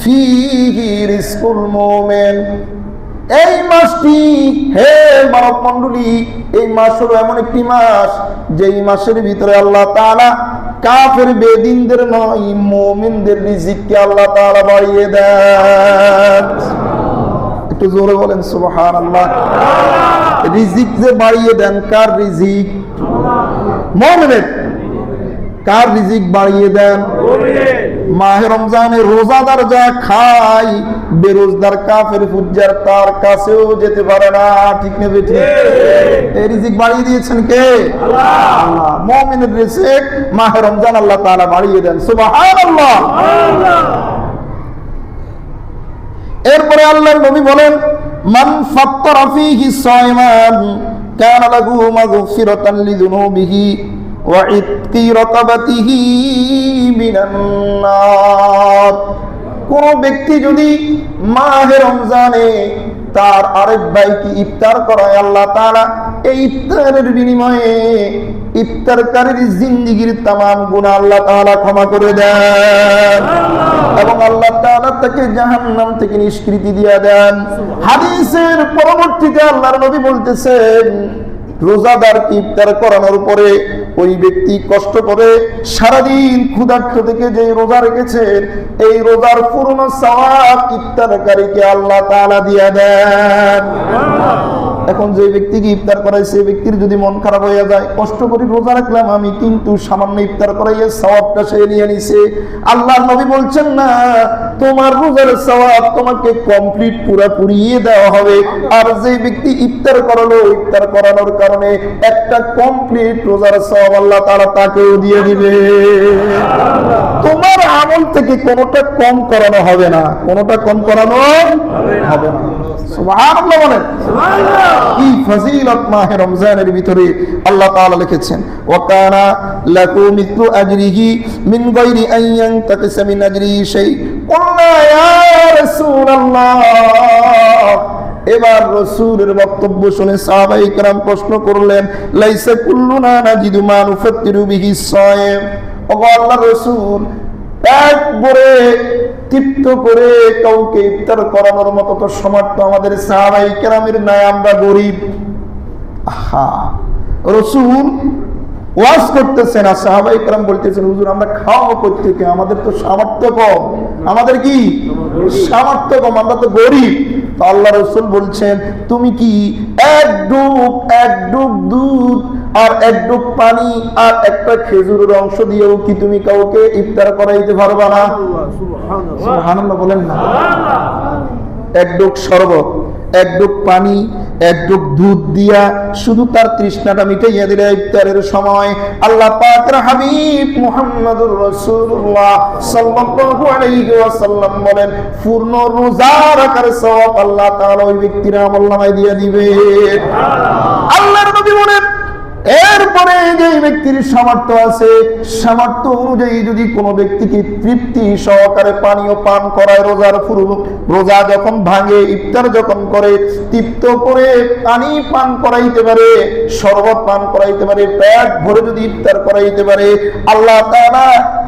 ফীহি রিজকুল মুমিন। এই মাসটি, হে মানব মণ্ডলী, এই মাস হলো এমন একটি মাস যেই মাসের ভিতরে আল্লাহ তাআলা কাফের বেদিনদের নয়, মুমিনদের রিজিককে আল্লাহ তাআলা বাড়িয়ে দেন। একটু জোরে বলেন সুবহানাল্লাহ। রিজিক যে বাড়িয়ে দেন, কার রিজিক? মুমিনের। কার রিজিক বাড়িয়ে দেন? মাহে রমজানে রোজাদার যা খায়, বেরোজগার কাফের ফুজ্জার তার কাছেও যেতে পারে না। ঠিক নেবে? ঠিক। এই রিজিক বাড়িয়ে দিয়েছেন কে? আল্লাহ। মুমিনের রিজিক মাহে রমজান আল্লাহ তাআলা বাড়িয়ে দেন। সুবহানাল্লাহ। এরপরে আল্লাহর নবী বলেন, মান ফাত্তারা ফীহি সায়মান কানা লাহু মাগফিরাতান লিযুনুবিহি ওয়া ইতকি রাকাবাতিহি মিনান নার। কোন ব্যক্তি যদি মাহে রমজানে তার আরেক ভাইকে ইফতার করায়, আল্লাহ তাআলা এই ইফতারের বিনিময়ে ইফতারকারীর জিন্দেগীর তামাম গুনাহ আল্লাহ তাআলা ক্ষমা করে দেন এবং আল্লাহ তাআলা তাকে জাহান্নাম থেকে নিষ্কৃতি দিয়ে দেন। হাদিসের পরবর্তীতে আল্লাহর নবী বলতেছেন, রোজাদারকে ইফতার করানোর পরে ওই ব্যক্তি কষ্ট করে সারাদিন ক্ষুধার্ত থেকে যে রোজা রেখেছেন, এই রোজার পূর্ণ সওয়াব ইফতারকারীকে আল্লাহ তাআলা দিয়ে দেন। এখন যে ব্যক্তিকে ইফতার করায়, সেই ব্যক্তির যদি মন খারাপ হয়ে যায়, কষ্ট করে রোজা রাখলাম আমি, কিন্তু সামান্য ইফতার করাইয়া সওয়াবটা সে নিয়ে নিছে, আল্লাহর নবী বলছেন না, তোমার রোজার সওয়াব তোমাকে কমপ্লিট পুরোপুরি দেওয়া হবে। আর যে ব্যক্তি ইফতার করালো, ইফতার করানোর কারণে একটা কমপ্লিট রোজার সওয়াব আল্লাহ তাআলা তাকেও দিয়ে দিবে। তোমার আমল থেকে কোনোটা কম করানো হবে না, কোনোটা কম করানো হবে না। সুবহানাল্লাহ বলেন। কি ফজিলত মাহে রমজানের ভিতরে আল্লাহ তাআলা লিখেছেন, ওয়া কানা লাকু মিথলু আজরিহি মিন গায়রি আন ইয়ানতাকিসা মিন আজরিহি শাই। কুলনা ইয়া রাসূলুল্লাহ। এবার রাসূলের বক্তব্য শুনে সাহাবায়ে কেরাম প্রশ্ন করলেন, লাইসা কুল্লুনা নাজিদু মা নুফাত্তিরু বিহি সায়ম। ও আল্লাহর রাসূল, একবারে তৃপ্ত করে কাউকে ইফতার করানোর মতো তো সামর্থ্য আমাদের সাহাবায়ে কেরামের নাই, আমরা গরিব। রাসূল ওয়াজ করতেছেন আর সাহাবায়ে কেরাম বলতেছেন, হুজুর আমরা খাওয়াবো কই থেকে, আমাদের তো সামর্থ্য কম। আমাদের কি সামর্থ্য কম, আমরা তো গরিব। তো আল্লাহ রাসূল বলছেন, তুমি কি এক ডুব দুধ আর এক ডুব পানি আর একটা খেজুরের অংশ দিয়েও কি তুমি কাউকে ইফতার করাইতে পারবা না? সুবহানাল্লাহ বলেন না। এক ডুব শরবত, এক ডুব পানি, এক ডুব দুধ দিয়া শুধু তার তৃষ্ণাটা মিটাইয়া দিলে ইফতারের সময় আল্লাহ পাকের হাবিব মুহাম্মদুর রাসূলুল্লাহ সাল্লাল্লাহু আলাইহি ওয়াসাল্লাম বলেন, পূর্ণ রোজা রাখার সওয়াব আল্লাহ তাআলা ওই ব্যক্তির আমলনামায় দিয়ে দিবে। আল্লাহর নবী বলেন, এরপরে যে ব্যক্তির সামর্থ্য আছে, সামর্থ্য অনুযায়ী যদি কোনো ব্যক্তিকে তৃপ্তি সহকারে পানীয় পান করায়, রোজা যখন ভাঙে, ইফতার যখন করে, তৃপ্ত করে পানি পান করাইতে পারে, শরবত পান করাইতে পারে, পেট ভরে যদি ইফতার করাইতে পারে, আল্লাহ তাআলা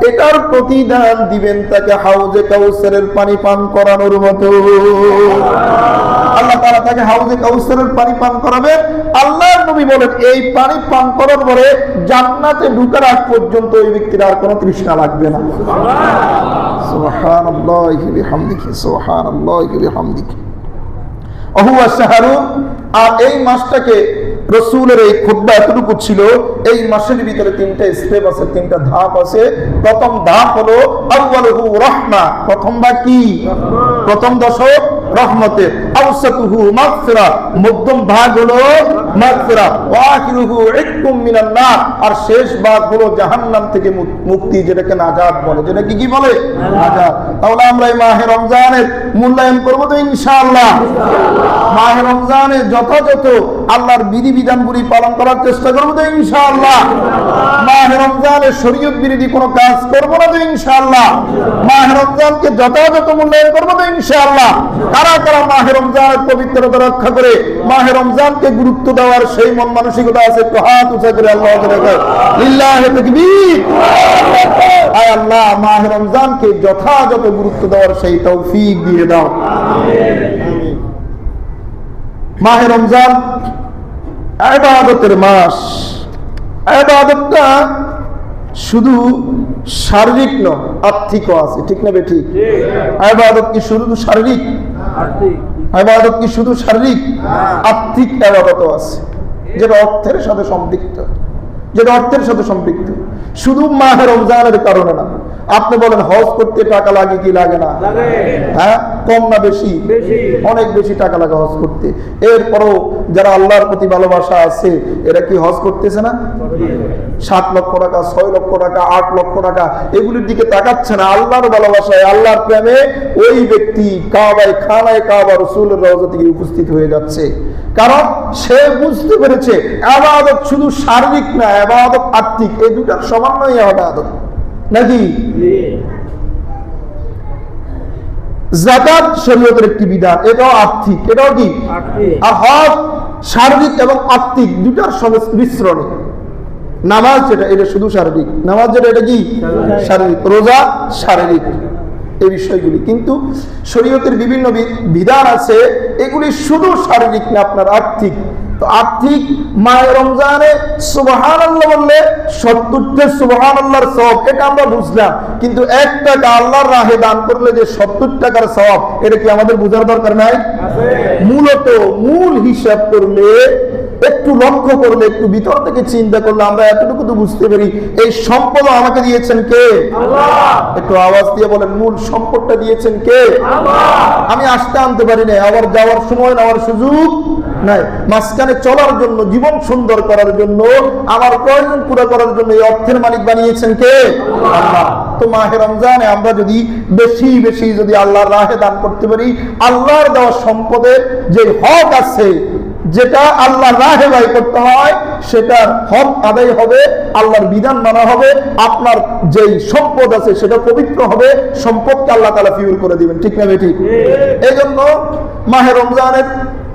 এটার প্রতিদান দিবেন তাকে হাউজে কাউসারের পানি পান করানোর মতো। আল্লাহ তাআলা তাকে হাউজে কাউসারের পানি পান করাবেন। আল্লাহর নবী বলেন, এই পানি পান করার পরে জান্নাতে ঢোকার আগ পর্যন্ত ওই ব্যক্তির আর কোনো তৃষ্ণা লাগবে না। সুবহানাল্লাহি বিহামদিহি, সুবহানাল্লাহি বিহামদিহি। ওহুয়া শাহরুন, আর এই মাসটাকে রাসূলের এই খুতবা এতটুকু ছিল, এই মাসের ভিতরে তিনটা স্টেপ আছে, তিনটা ধাপ আছে। প্রথম ধাপ হলো আউয়ালুহু রাহমা, প্রথম ভাগ কি? প্রথম দশক রহমতের। আওসাতুহু মাগফিরা, মধ্যম ভাগ হলো মাগফিরা। ওয়া আখিরুহু ইককুম মিনান নার, আর শেষ ভাগ হলো জাহান্নাম থেকে মুক্তি, যেটাকে নাজাত বলে। যেটাকে কি বলে? নাজাত। তাহলে আমরা এই মাহে রমজানের মূল্যায়ন করব তো ইনশাআল্লাহ। মাহে রমজানে যথাযথ আল্লাহর বিধিবিধানগুলি পালন করার চেষ্টা করবো তো ইনশাআল্লাহ। মাহে রমজানে শরীয়ত বিরোধী কোনো কাজ করবো না তো ইনশাআল্লাহ। মাহে রমজানকে যথাযথ মূল্যায়ন করবো তো ইনশাআল্লাহ। কারা কারা মাহে রমজানের পবিত্রতা রক্ষা করে মাহে রমজানকে গুরুত্ব দেওয়ার সেই মন মানসিকতা আছে, একটু হাত উঁচা করে আল্লাহ লিল্লাহি তাকবীর। আয় আল্লাহ, মাহে রমজানকে যথাযথ গুরুত্ব দেওয়ার সেই তৌফিক দিয়ে দাও। মাহে রমজান ইবাদতের মাস। ইবাদতটা শুধু শারীরিক নয়, আত্মিকও আছে, ঠিক না বেঠিক? ইবাদত কি শুধু শারীরিক? ইবাদত কি শুধু শারীরিক? আত্মিক ইবাদতও আছে, যেটা অর্থের সাথে সম্পৃক্ত, যেটা অর্থের সাথে সম্পৃক্ত। শুধু মাহে রমজানের কারণে না। আপনি বলেন হজ করতে টাকা লাগে কি লাগে না? হ্যাঁ, কম না বেশি? অনেক বেশি টাকা লাগে হজ করতে। এরপরও যারা আল্লাহর প্রতি ভালোবাসা আছে, এরা কি হজ করতেছে না? 7 লক্ষ টাকা, 6 লক্ষ টাকা, 8 লক্ষ টাকা, এগুলির দিকে তাকাচ্ছে না। আল্লাহর ভালোবাসায়, আল্লাহর প্রেমে ওই ব্যক্তি কাবায়, খানায় কাবা, রাসূলের রওজা থেকে উপস্থিত হয়ে যাচ্ছে। কারণ সে বুঝতে পেরেছে ইবাদত শুধু শারীরিক না, ইবাদত আত্মিক, এই দুটার সমন্বয়ে ইবাদত নাকি? যাকাত শরীয়তের একটি বিধান, এটাও আর্থিক, এটাও কি? আর হজ শারীরিক এবং আত্মিক দুটার মিশ্রণে। নামাজ যেটা, এটা শুধু শারীরিক। নামাজ যেটা, এটা কি? শারীরিক। রোজা শারীরিক। এই বিষয়গুলি কিন্তু শরীয়তের বিভিন্ন বিধান আছে, এগুলি শুধু শারীরিক না, আপনার আর্থিক। তো আর্থিক মাহে রমজানে সুবহানাল্লাহ বললে 70টা সুবহানাল্লাহর সওয়াব, এটা আমরা বুঝলাম। কিন্তু 1 টাকা আল্লাহর রাহে দান করলে যে 70 টাকার সওয়াব, এটা কি আমাদের বোঝার দরকার নাই? মূলত মূল হিসাব করলে, একটু লক্ষ্য করলে, একটু ভিতর থেকে চিন্তা করলে আমরা এতটুকু তো বুঝতে পারি, এই সম্পদ আমাকে দিয়েছেন কে? আল্লাহ। একটু আওয়াজ দিয়ে বলেন, মূল সম্পদটা দিয়েছেন কে? আল্লাহ। আমি আসতে আনতে পারি না, আবার যাওয়ার সময় নেওয়ার সুযোগ নাই। মাঝখানে চলার জন্য, জীবন সুন্দর করার জন্য, আমার প্রয়োজন পুরো করার জন্য এই অর্থের মালিক বানিয়েছেন কে? আল্লাহ। তো মাহে রমজানে আমরা যদি বেশি বেশি যদি আল্লাহর রাহে দান করতে পারি, আল্লাহর দেওয়া সম্পদের যে হক আছে, যেটা আল্লাহর রাহে ব্যয় করতে হয়, সেটার হক আদায় হবে, আল্লাহর বিধান মানা হবে, আপনার যেই সম্পদ আছে সেটা পবিত্র হবে, সম্পদকে আল্লাহ তাআলা পিওর করে দিবেন, ঠিক না বেঠিক? এই জন্য মাহে রমজানের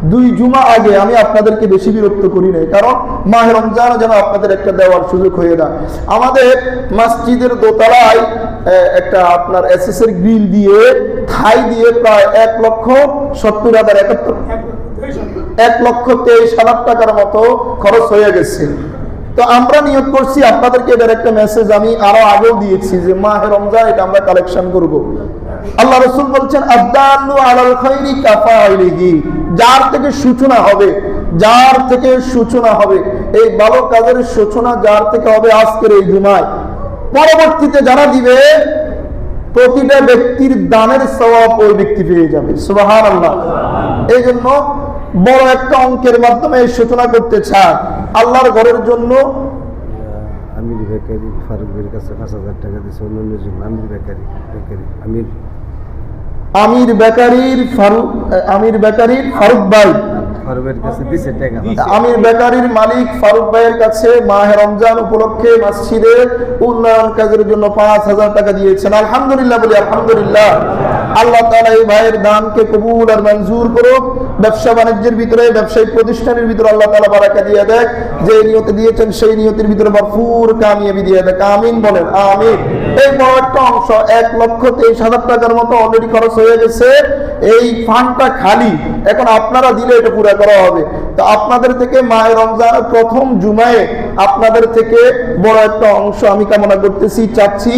2 জুমা আগে আমি আপনাদেরকে বেশি বিরক্ত করি নাই, কারণ মাহে রমজান যেন আপনাদের একটা দেওয়ার সুযোগ হয়ে যায়। আমাদের মসজিদের দোতলায় একটা আপনার এসএসের গ্রিল দিয়ে থাই দিয়ে প্রায় 1,70,71,23,000 টাকার মতো খরচ হয়ে গেছে। তো আমরা নিয়োগ করছি, আপনাদেরকে এটার একটা মেসেজ আমি আরো আগেও দিয়েছি যে মাহে রমজান এটা আমরা কালেকশন করব। আল্লাহ রাসূল বলছেন আদ-দাল্লু আলাল খায়রি কাফাইলিহি, যার থেকে সূচনা হবে, যার থেকে সূচনা হবে, এই ভালো কাজের সূচনা যার থেকে হবে আজকের এই জুমায়, পরবর্তীতে যারা দিবে প্রতিটা ব্যক্তির দানের সওয়াব ওই ব্যক্তি পেয়ে যাবে। সুবহানাল্লাহ। এই জন্য বড় একটা অঙ্কের মাধ্যমে এই সূচনা করতে চান আল্লাহর ঘরের জন্য। আমির বেকারি ফারুকের কাছে 5,000 টাকা দিয়েছে অন্যান্য জন্য। আমির বেকারির ফারুক ভাই ফারুকের কাছে দিয়েছে টাকা। আমির বেকারির মালিক ফারুক ভাইয়ের কাছে মাহে রমজান উপলক্ষে মসজিদের উন্নয়ন কাজের জন্য 5,000 টাকা দিয়েছেন। আলহামদুলিল্লাহ বলি আলহামদুলিল্লাহ। আল্লাহ তাআলা এই ভাইয়ের দানকে কবুল আর মঞ্জুর করুক। ব্যবসা বাণিজ্যের ভিতরে, ব্যবসায়িক প্রতিষ্ঠানের ভিতরে আল্লাহ তাআলা বারাকা দিয়ে দেখ, যে নিয়তে দিয়েছেন সেই নিয়তের ভিতরে ভরপুর কামিয়াবি দিয়ে দেখ। আমিন বলেন আমিন। এই বড় একটা অংশ 1,23,000 টাকার মতো অলরেডি খরচ হয়ে গেছে। এই ফান্ডটা খালি, এখন আপনারা দিলে এটা পুরো করা হবে। তো আপনাদের থেকে মাহে রমজানের প্রথম জুমায় আপনাদের থেকে বড় একটা অংশ আমি কামনা করতেছি, চাচ্ছি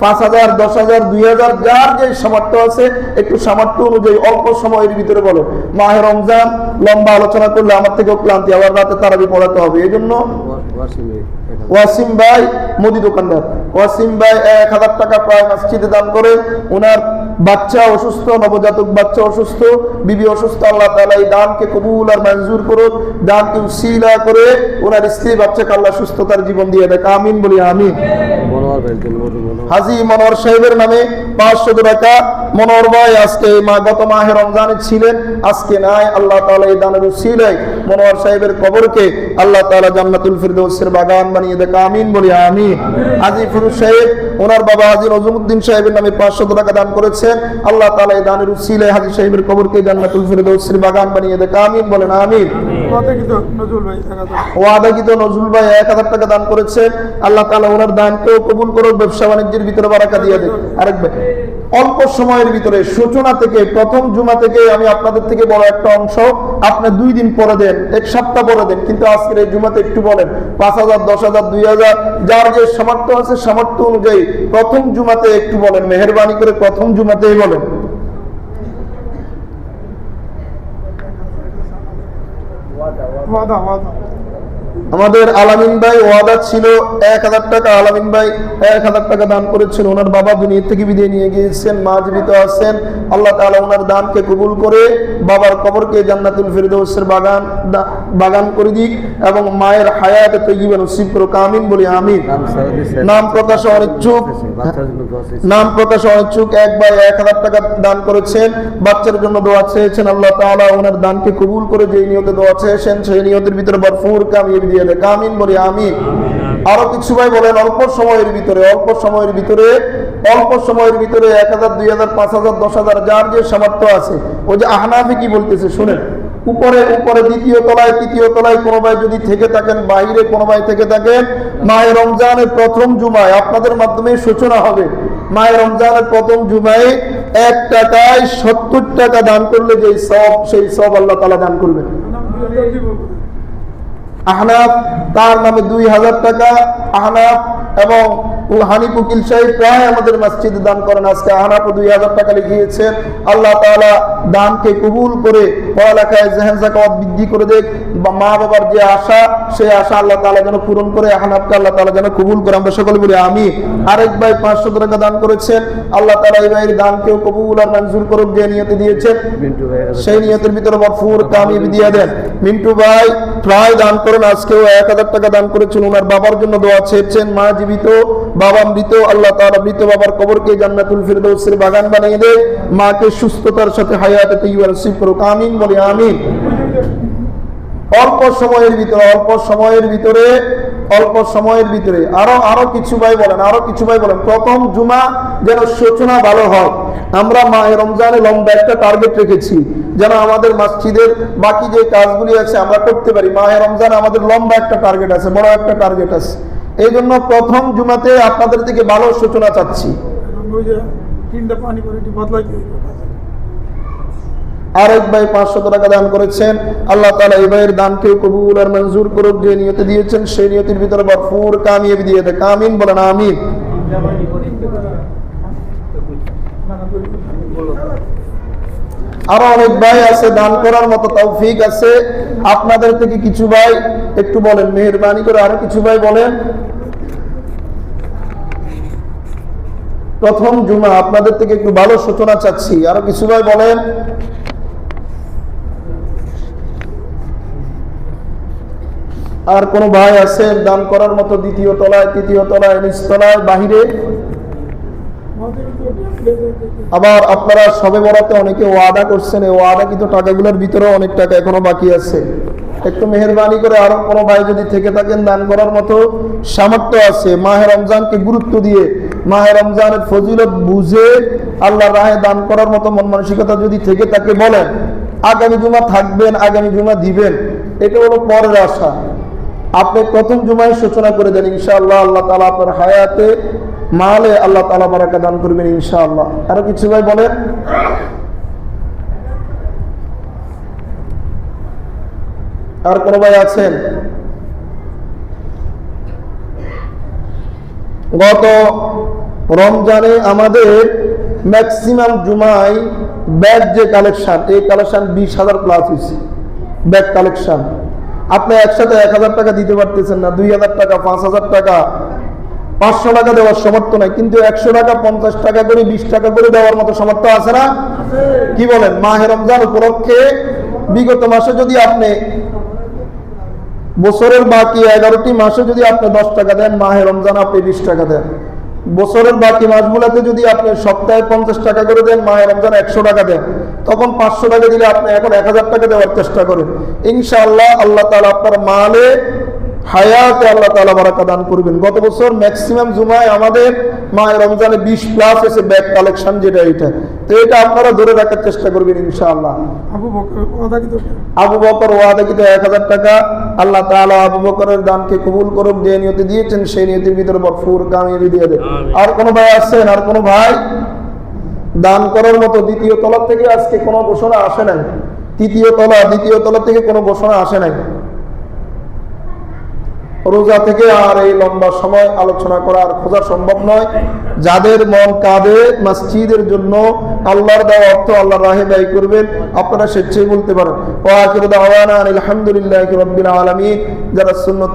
5,000, 10,000, 2,000 যার যে সামর্থ্য আছে একটু সামর্থ্য অনুযায়ী অল্প সময়ের ভিতরে বলো। মাহে রমজান লম্বা আলোচনা করলে আমার থেকেও ক্লান্তি, আবার রাতে তারাবি পড়াতে হবে। এই জন্য ওয়াসিম ভাই মুদি দোকানদার, ওয়াসিম ভাই 1,000 টাকা প্রায় মসজিদে দান করে। ওনার বাচ্চা অসুস্থ, নবজাতক বাচ্চা অসুস্থ, বিবি অসুস্থ। আল্লাহ তাআলা এই দানকে কবুল আর মঞ্জুর করুক। দানকে উসিলা করে ওনার স্ত্রী বাচ্চাকে আল্লাহ সুস্থতার জীবন দিয়ে দেখ। আমিন বলি আমিন। হাজী মনোহর সাহেবের নামে 500 টাকা। মনোহর ভাই আজকে গত মাহে রমজানে ছিলেন, আজকে নাই। আল্লাহ তাআলা এই দানের উসিলায় মনোহর সাহেবের কবরকে আল্লাহ তাআলা জান্নাতুল ফিরদৌসের বাগান বানিয়ে দেখ। আমিন বলি আমিন। হাজী ফিরোজ সাহেব ওনার বাবা হাজী নজমুদ্দিন সাহেবের নামে 500 টাকা দান করেছেন। আল্লাহ তাআলা এই দানের উসিলায় হাজী সাহেবের কবরকে জান্নাতুল ফিরদৌসের বাগান বানিয়ে দেখ। আমিন বলেন আমিন। ওয়াদাকিত নজরুল ভাই 1,000 টাকা দান করেছেন। আল্লাহ তাআলা ওনার দানকেও কবুল করুক, ব্যবসা বাণিজ্যের ভিতরে বারাকা দিয়ে দেন। আরেক ভাই অল্প সময়ের ভিতরে সূচনা থেকে প্রথম জুমা থেকে আমি আপনাদের থেকে বড় একটা অংশ আপনি 2 দিন পরে দেন, 1 সপ্তাহ পরে দেন, কিন্তু আজকের এই জুমাতে একটু বলেন 5,000, 10,000, 2,000 যার যে সামর্থ্য আছে সামর্থ্য অনুযায়ী প্রথম জুমাতে একটু বলেন, মেহেরবানি করে প্রথম জুমাতেই বলেন। আমাদের আলামিন ভাই ওয়াদা ছিল 1,000 টাকা। আলামিন ভাই 1,000 টাকা দান করেছেন। ওনার বাবা দুনিয়া থেকে বিদায় নিয়ে গিয়েছেন, মা জীবিত আছেন। আল্লাহ তাআলা ওনার দানকে কবুল করে বাবার কবরকে জান্নাতুল ফিরদৌসের বাগান করে দিক এবং মায়ের হায়াতে তৈয়্যিবা নসিব করুক। আমিন বলি আমিন। নাম প্রকাশ অনিচ্ছুক, নাম প্রকাশ অনিচ্ছুক এক ভাই 1,000 টাকা দান করেছেন, বাচ্চার জন্য দোয়া চেয়েছেন। আল্লাহ তাআলা ওনার দানকে কবুল করে যেই নিয়তে দোয়া চেয়েছেন সেই নিয়তের ভিতরে ভরপুর কামিয়াবি দিয়ে দেখ। আমিন বলি আমিন। আরো কিছু ভাই বলেন অল্প সময়ের ভিতরে 1,000, 2,000, 5,000, 10,000 যার যে সামর্থ্য আছে। ওই যে আহনাফি কি বলতেছে শুনেন, উপরে দ্বিতীয় তলায়, তৃতীয় তলায় কোনো ভাই যদি থেকে থাকেন, বাইরে কোনো ভাই থেকে থাকেন, মাহে রমজানের প্রথম জুমায় আপনাদের মাধ্যমে সূচনা হবে। মাহে রমজানের প্রথম জুমায় 1 টাকায় 70 টাকা দান করলে যেই সওয়াব, সেই সওয়াব আল্লাহ তাআলা দান করবেন। আহনাফ তার নামে 2,000 টাকা। আহনাফ এবং হানিফ উকিল সাহেব প্রায় আমাদের মসজিদে দান করেন। আজকে আহনাফ 2,000 টাকা লিখিয়েছেন। আল্লাহ তাআলা দানকে কবুল করে পড়ালেখায় জেহেন যাকাত বৃদ্ধি করে দেখ। মা বাবার যে আশা, সেই আশা আল্লাহ তাআলা যেন পূরণ করে। আহনাফকে আল্লাহ তাআলা যেন কবুল করে। আমরা সকলে বলি আমিন। আরেক ভাই 500 টাকা দান করেছেন। আল্লাহ তাআলা এই ভাইয়ের দানকেও কবুল আর মঞ্জুর করুক। যে নিয়তে দিয়েছেন সেই নিয়তের ভিতরে ভরপুর কামিয়াবি দিয়ে দেন। মিন্টু ভাই প্রায় দান করেন, আজকেও 1,000 টাকা দান করেছেন। ওনার বাবার জন্য দোয়া চেয়েছেন। মা জীবিত, বাবা মৃত। আল্লাহ তাআলা মৃত বাবার কবরকে জান্নাতুল ফিরদৌসের বাগান বানিয়ে দেয়। মাকে সুস্থতার সাথে হায়াতে তৈয়্যিবা নসিব করুক। আমিন বলি আমিন। অল্প সময়ের ভিতরে অল্প সময়ের ভিতরে আরো কিছু ভাই বলেন প্রথম জুমা যেন সূচনা ভালো হয়। আমরা মাহে রমজানে লম্বা একটা টার্গেট রেখেছি যেন আমাদের মসজিদের বাকি যে কাজগুলি আছে আমরা করতে পারি। মাহে রমজানে আমাদের লম্বা একটা টার্গেট আছে, বড় একটা টার্গেট আছে। এই জন্য প্রথম জুমাতে আপনাদের থেকে ভালো সূচনা চাচ্ছি। আরেক ভাই 500 টাকা দান করেছেন। আল্লাহ তাআলা এই ভাইয়ের দানকে কবুল আর মঞ্জুর করুক। যে নিয়তে দিয়েছেন সেই নিয়তের ভিতরে ভরপুর কামিয়াবি দিয়ে দেয়। আমিন বলেন আমিন। আরো অনেক ভাই আছে দান করার মতো তৌফিক আছে। আপনাদের থেকে কিছু ভাই একটু বলেন, মেহেরবানি করে আরো কিছু ভাই বলেন। প্রথম জুমা আপনাদের থেকে একটু ভালো সূচনা চাচ্ছি, আরো কিছু ভাই বলেন। আর কোন ভাই আছে দান করার মতো? দ্বিতীয় তলায়, তৃতীয় তলায়, নিচতলায়, বাহিরে। আবার আপনারা সবে বরাতে অনেকে ওয়াদা করছেন, এই ওয়াদা কিন্তু টাকাগুলোর ভিতরে অনেক টাকা এখনো বাকি আছে। একটু মেহেরবানি করে আরো কোনো ভাই যদি থেকে থাকেন দান করার মতো সামর্থ্য আছে, মাহে রমজানকে গুরুত্ব দিয়ে মাহে রমজানের ফজিলত বুঝে আল্লাহর রাহে দান করার মতো মন মানসিকতা যদি থেকে থাকে বলেন। আগামী জুমা থাকবেন, আগামী জুমা দিবেন, এটা হলো পরের আশা। আপনি প্রথম জুমায় সূচনা করে দেন, ইনশাআল্লাহ আল্লাহ তাআলা আপনার হায়াতে মালে আল্লাহ তাআলা বারাকা দান করবেন ইনশাআল্লাহ। আরো কিছু ভাই বলেন। আর কোন ভাই আছেন? গত রমজানে আমাদের ম্যাক্সিমাম জুমায় ব্যাগ যে কালেকশন, এই কালেকশন 20,000 প্লাস হয়েছে। ব্যাগ কালেকশন আপনি একসাথে 1,000 টাকা দিতে পারতেছেন না, 2,000 টাকা, 5,000 টাকা, 500 টাকা দেওয়ার সামর্থ্য নাই, কিন্তু 100 টাকা, 50 টাকা করে, 20 টাকা করে দেওয়ার মতো সামর্থ্য আছে না? কি বলেন? মাহে রমজান উপলক্ষে বিগত মাসে যদি আপনি বছরের বাকি 11টি মাসে যদি আপনি 10 টাকা দেন, মাহে রমজান আপনি 20 টাকা দেন। বছরের বাকি মাসগুলোতে যদি আপনি সপ্তাহে 50 টাকা করে দেন, মাহে রমজান 100 টাকা দেন, তখন 500 টাকা দিলে আপনি এখন 1000 টাকা দেওয়ার চেষ্টা করেন। ইনশাআল্লাহ আল্লাহ তাআলা আপনার মালে হায়াতে আল্লাহ তাআলা বারাকা দান করবেন। গত বছর ম্যাক্সিমাম জুমায় আমাদের মাহে রমজানে 20 প্লাস এসে ব্যাগ কালেকশন, যেটা এটা, তো এটা আপনারা ধরে রাখার চেষ্টা করবেন ইনশাআল্লাহ। আবু বকর ওয়াদাকৃত 1000 টাকা। আল্লাহ তাআলা আবু বকরের দানকে কবুল করুক। যে নিয়তে দিয়েছেন সেই নিয়তের ভিতরে ভরপুর কামিয়াবি দিয়ে দেন। আর কোন ভাই আছেন? আর কোন ভাই দান করার মতো? দ্বিতীয় তলা থেকে আজকে কোনো ঘোষণা আসে নাই। দ্বিতীয় তলা থেকে কোনো ঘোষণা আসে নাই। রোজা থেকে আর এই লম্বা সময় আলোচনা করা আর খোঁজা সম্ভব নয়। যাদের মন কাঁদে মসজিদের জন্য আল্লাহর দেওয়া অর্থ আল্লাহর রাহে ব্যয় করবেন, আপনারা স্বেচ্ছায় বলতে পারেন। ওয়া আখিরু দাওয়ানা আলহামদুলিল্লাহি রাব্বিল আলামিন। যারা সুন্নাত